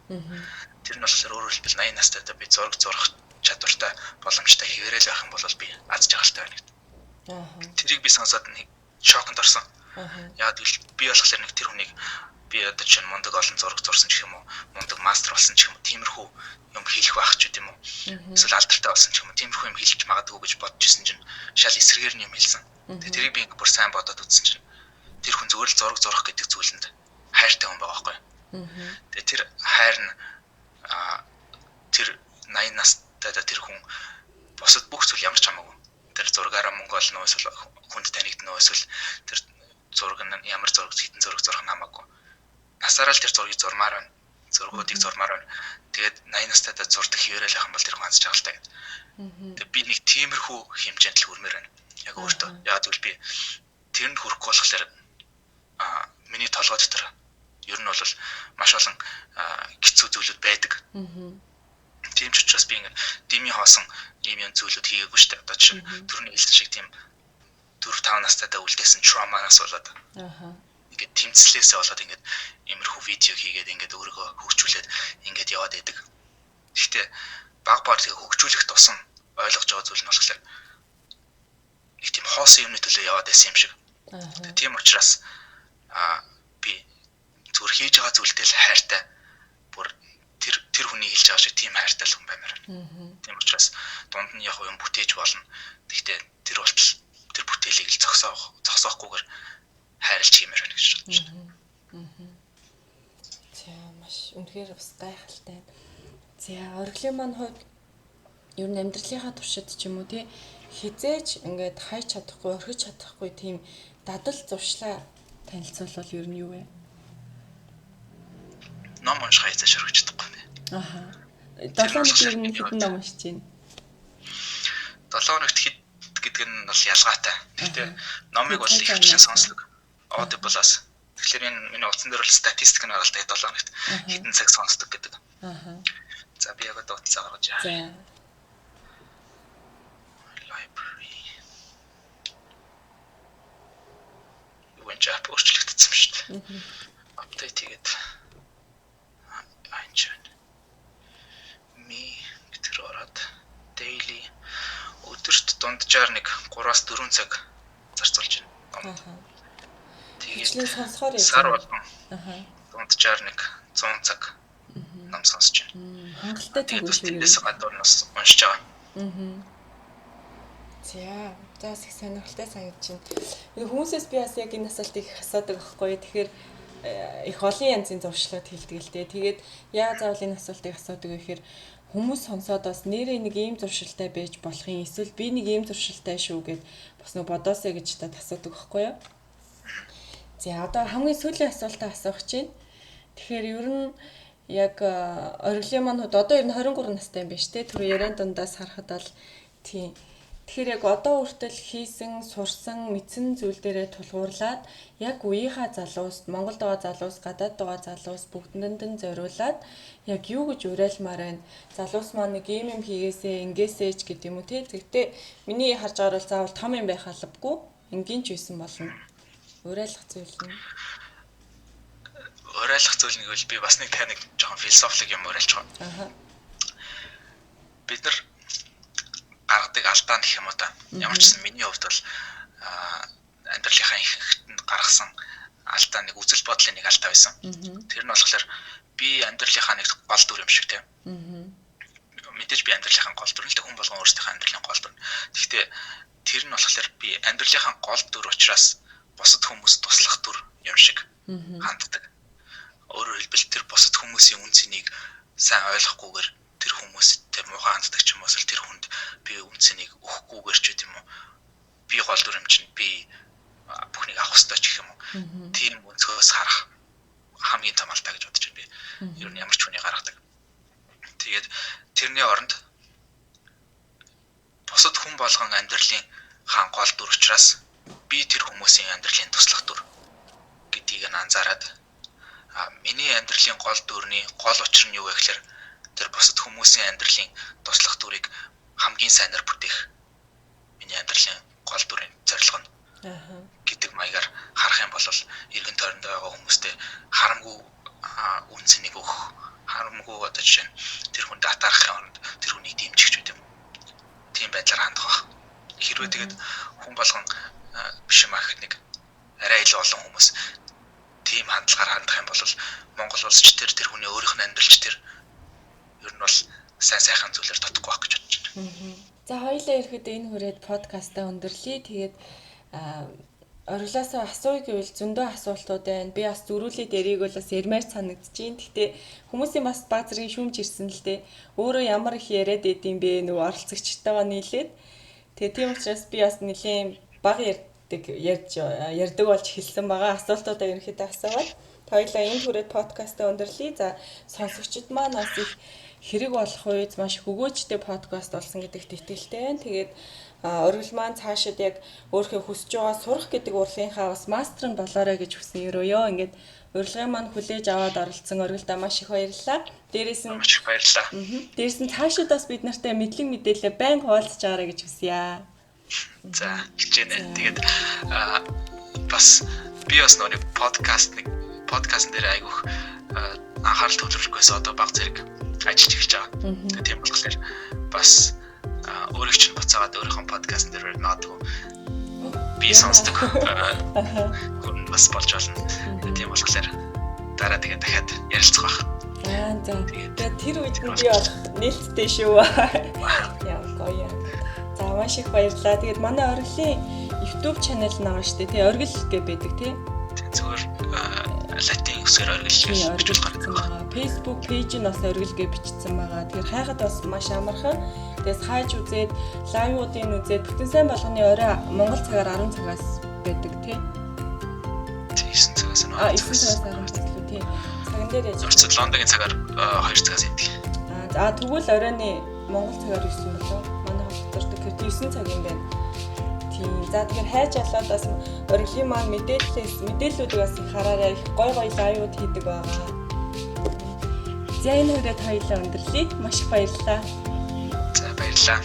Тэр нь болохоор өөрөөр хэлбэл 80 настайдаа би зураг зурах чадвартай боломжтой хэвээрэл байх юм бол би аз жаргалтай байна гэдэг. Тэрийг би сонсоод нэг шоконд орсон. Яг л би болохоор нэг тэр хүнийг би одоо чинь мундаг олон зураг зурсан ч юм уу, мундаг мастер болсон ч юм уу, тиймэрхүү юм хийх байх ч гэдэм үү. Эсвэл алдартай болсон ч юм уу, тиймэрхүү юм хийлж магадгүй гэж бодож исэн чинь шал эсрэгээр нь юм хэлсэн. Тэгээ тэрийг би бүр сайн бодоод үзсэн чинь тэр хүн зөвхөн зураг зурах гэдэг зүйлэнд хайртай хүн байгаа байхгүй. Тэгээ тэр хайр нь тэр 80 настайдаа тэр хүн босод бүх зүйл ямар ч хамаагүй. Тэр зургаараа мөнгө олно эсвэл хүнд танигдно эсвэл тэр зураг нь ямар зураг хитэн зураг зурах нь хамаагүй. Насаараа л тэр зургийг зурмаар байна. Зургуудыг зурмаар байна. Тэгээд 80 настайдаа зурдаг хэвээрэл байх юм бол тэр хүн аз жаргалтай гэдэг. Тэгээд би нэг тиймэрхүү хэмжээнд л хүрмээр байна. Яг өөртөө. Яг зөвл би тэрэнд хүрэхгүй болохоор миний толгой дотор ер нь бол маш олон хэцүү зүйлүүд байдаг. Тийм ч учраас би ингээд дими хоосон ийм юм зүйлүүд хийгээгүй шүү дээ. Одоо чинь түрүүний хэлсэн шиг тийм 4-5 настайдаа үлдээсэн травманаас болоод ингээд тэмцлээсээ болоод ингээд иймэрхүү видео хийгээд ингээд өөрийгөө хөгжүүлээд ингээд яваад байдаг. Гэхдээ баг баатыг хөгжүүлэх тусам ойлгож байгаа зүйл нь болохоор нэг тийм хоосон юмны төлөө яваад байсан юм шиг. Тийм учраас би зүгээр хийж байгаа зүйлдээ л хайртай бүр тэр хүний хэлж байгаа шиг тийм хайртай л хүн баймаар. Тийм учраас дунд нь яг юм бүтээж болно. Гэхдээ тэр болтол тэр бүтээлийг л зогсоохгүйгээр хайрлж хиймээр байна гэж бодож байна. За маш үнэхээр бас гайхалтай. За ориглын маань хувьд ер нь амьдралынхаа туршид ч юм уу тий хизээж ингээд хайж чадахгүй, орхиж чадахгүй тийм дадал зуршлаа танилцуулбал ер нь юу вэ? Ном унших хязгаарч орхиж чадахгүй нэ. 7 хоног ер нь хэдэн ном уншиж байна? 7 хоногт хэд гэдэг нь бол ялгаатай. Гэхдээ номыг бол их хвчлэн сонсдог. Audible-аас. Тэгэхээр энэ миний утсан дээр бол статистик нь байгаа л да 7 хоногт хэдэн цаг сонсдог гэдэг. За би яг одоо утсаа гаргаж яа. За. Library. Юунд аpp өөрчлөгдсөн юм шүү дээ. Апдейт хийгээд айчaan. Ми гэтэр ороод daily өдөрт дунджаар нэг 3-4 цаг зарцуулж байна. Тэгээд сонсохоор сар болгон дунджаар нэг 100 цаг ном сонсож байна. Хангалттай цаг үгүй. Тэндээс гадуур нас уншиж байгаа. За их сонирхолтой санагдаж байна. Хүмүүсээс би бас яг энэ асуултыг их асуудаг байхгүй. Тэгэхээр их олон янзын зуршлууд хэлдэг л дээ. Тэгээд яа заавал энэ асуултыг асуудаг вэ гэхээр хүмүүс сонсоод бас нэрээ нэг ийм зуршилтай байж болох юм. Эсвэл би нэг ийм зуршилтай шүү гэд бас нэг бодоосэй гэж та асуудаг байхгүй юу? За одоо хамгийн сүүлийн асуултаа асуух чинь. Тэгэхээр ер нь яг ориглын маань одоо ер нь 23 настай юм байна шүү дээ. Түр яриан дундаас харахад бол тийм. Тэгэхээр яг одоо хүртэл хийсэн, сурсан, мэдсэн зүйл дээрээ тулгуурлаад яг үеийнхаа залуус, Монголд байгаа залуус, гадаад байгаа залуус бүгдэнд нь зориулаад яг юу гэж уриалмаар байна. Залуус маань нэг юм хийгээсээ, ингээсэй ч гэдэг юм уу тий. Тэгтээ миний харж байгаа бол заавал том юм байх албагүй. Ингийн ч байсан болно. Уриалах зүйл нь. Уриалах зүйл нэг бол би бас нэг таныг жоохон философик юм уриалж байгаа. Бид нар гаргадаг алдаа гэх юм уу та. Ямар ч гэсэн миний хувьд бол амьдралынхаа ихэнхэнд гаргасан алдаа нэг үзэл бодлын нэг алдаа байсан. Тэр нь болохоор би амьдралынхаа нэг гол дүр юм шиг тийм. Мэдээж би амьдралынхаа гол дүр л хүн болгон өөрсдийнхөө амьдралын гол дүр. Гэхдээ тэр нь болохоор би амьдралынхаа гол дүр учраас бусад хүмүүс туслах дүр юм шиг ханддаг. Өөрөөр хэлбэл тэр бусад хүмүүсийн үн цэнийг сайн ойлгохгүйгээр тэр хүмүүстэй муухай ханддаг ч юм уу эсвэл тэр хүнд би үн цэнийг өгөхгүйгээр ч гэдэм үү би гол дүр юм чинь би бүхнийг авах ёстой ч гэх юм уу тийм өнцгөөс харах хамгийн том алдаа гэж бодож байна би ер нь ямар ч хүний гаргадаг. Тэгээд тэрний оронд бусад хүн болгон амьдралын хаан гол дүр учраас би тэр хүмүүсийн амьдралын туслах дүр гэдгийг нь анзаараад миний амьдралын гол дүрний гол учир нь юу вэ гэхээр тэр бусад хүмүүсийн амьдралын туслах дүрийг хамгийн сайнаар бүтээх миний амьдралын гол дүрийн зорилго нь гэдэг маягаар харах юм бол эргэн тойронд байгаа хүмүүстэй харамгүй үнцнийг өгөх, харамгүй одоо жишээ нь тэр хүнд атаарахын оронд тэр хүнийг дэмжих гэдэг юм. Тийм байдлаар хандах байх. Хэрвээ тэгээд хүн болгон биш юм ах нэг арай илүү олон хүмүүс тийм хандлагаар хандах юм бол Монгол улс ч тэр хүний өөрийнх нь амьдралч тэр ер нь бол сайхан зүйлээр тотохгүй байх гэж бодож байна. За хоёулаа ирэхэд энэ хүрээд подкастаа өндөрлөе. Тэгээд ориглоосоо асууя гэвэл зөндөө асуултууд байна. Би бас зөрүүлээ дэрийг бол бас ярмаар санагдаж байна. Гэхдээ хүмүүсийн бас баг зэрэг шүүмж ирсэн л дээ. Өөрөө ямар их яриад идэм бэ нөгөө оролцогчтойгоо нийлээд. Тэгээ тийм учраас би бас нэлийн баг ярьдаг болж хэлсэн байгаа. Асуултуудаа ерөнхийдөө асуугаад хоёулаа энэ хүрээд подкастаа өндөрлөе. За сонсогчид маань бас их хэрэг болох үед маш хөгөөжтэй подкаст болсон гэдэгт итгэлтэй байна. Тэгээд оргил маань цаашид яг өөрийнхөө хүсэж байгаа сурах гэдэг урлагийнхаа бас мастер нь болоорой гэж хүснэ ерөөё. Ингээд урилгын маань хүлээж аваад оролцсон оргилдаа маш их баярлалаа. Дээрээс нь маш их баярлалаа. Дээрээс нь цаашид бас бид нартай мэдлэг мэдээлэл байнга хуваалцаж байгаарай гэж хүсье. За хэлж байна. Тэгээд бас би бас нэг подкаст дээр айгүйх анхаарал төвлөрөхгүйс одоо баг зэрэг ажиллаж эхэлж байгаа. Тийм болохоор бас өөрийг чинь буцаагаад өөрийнхөө подкаст дээр наадгүй би сонсдог хүн бас болж болно. Тийм болохоор дараа тэгээд дахиад ярилцах байх. За тэгээд тэр үед нь би бол нээлттэй шүү. Яа гоё. За маш их баярлалаа. Тэгээд манай оргилын YouTube channel байгаа шүү дээ. Тэ оргил гэж байдаг тий. Зүгээр латин үсгээр оргил гэж байгаа. Facebook page нь бас оргил гэж бичсэн байгаа. Тэгэхээр хайхад бас маш амархан. Тэгээс хайж үзээд, лайвуудыг үзээд бүтэн сайн болгоны орой Монгол цагаар 10 цагаас байдаг тий. 9 цагаас нь 9 цагаас 10 цаг лөө тий. Цаган дээр яж. Орцод Лондонгийн цагаар 2 цагаас идэг. Тэгвэл оройны Монгол цагаар 9 болоо. Манай холбогддог. Тэгэхээр 9 цаг юм байна. Тийм. За тэгэхээр хайж алаад бас оргилын маань мэдээллүүдийг бас их хараарай. Их гой лайвууд хийдэг байгаа. За энэ хүрээд хоёулаа өндөрлөе. Маш их баярлалаа. За баярлалаа.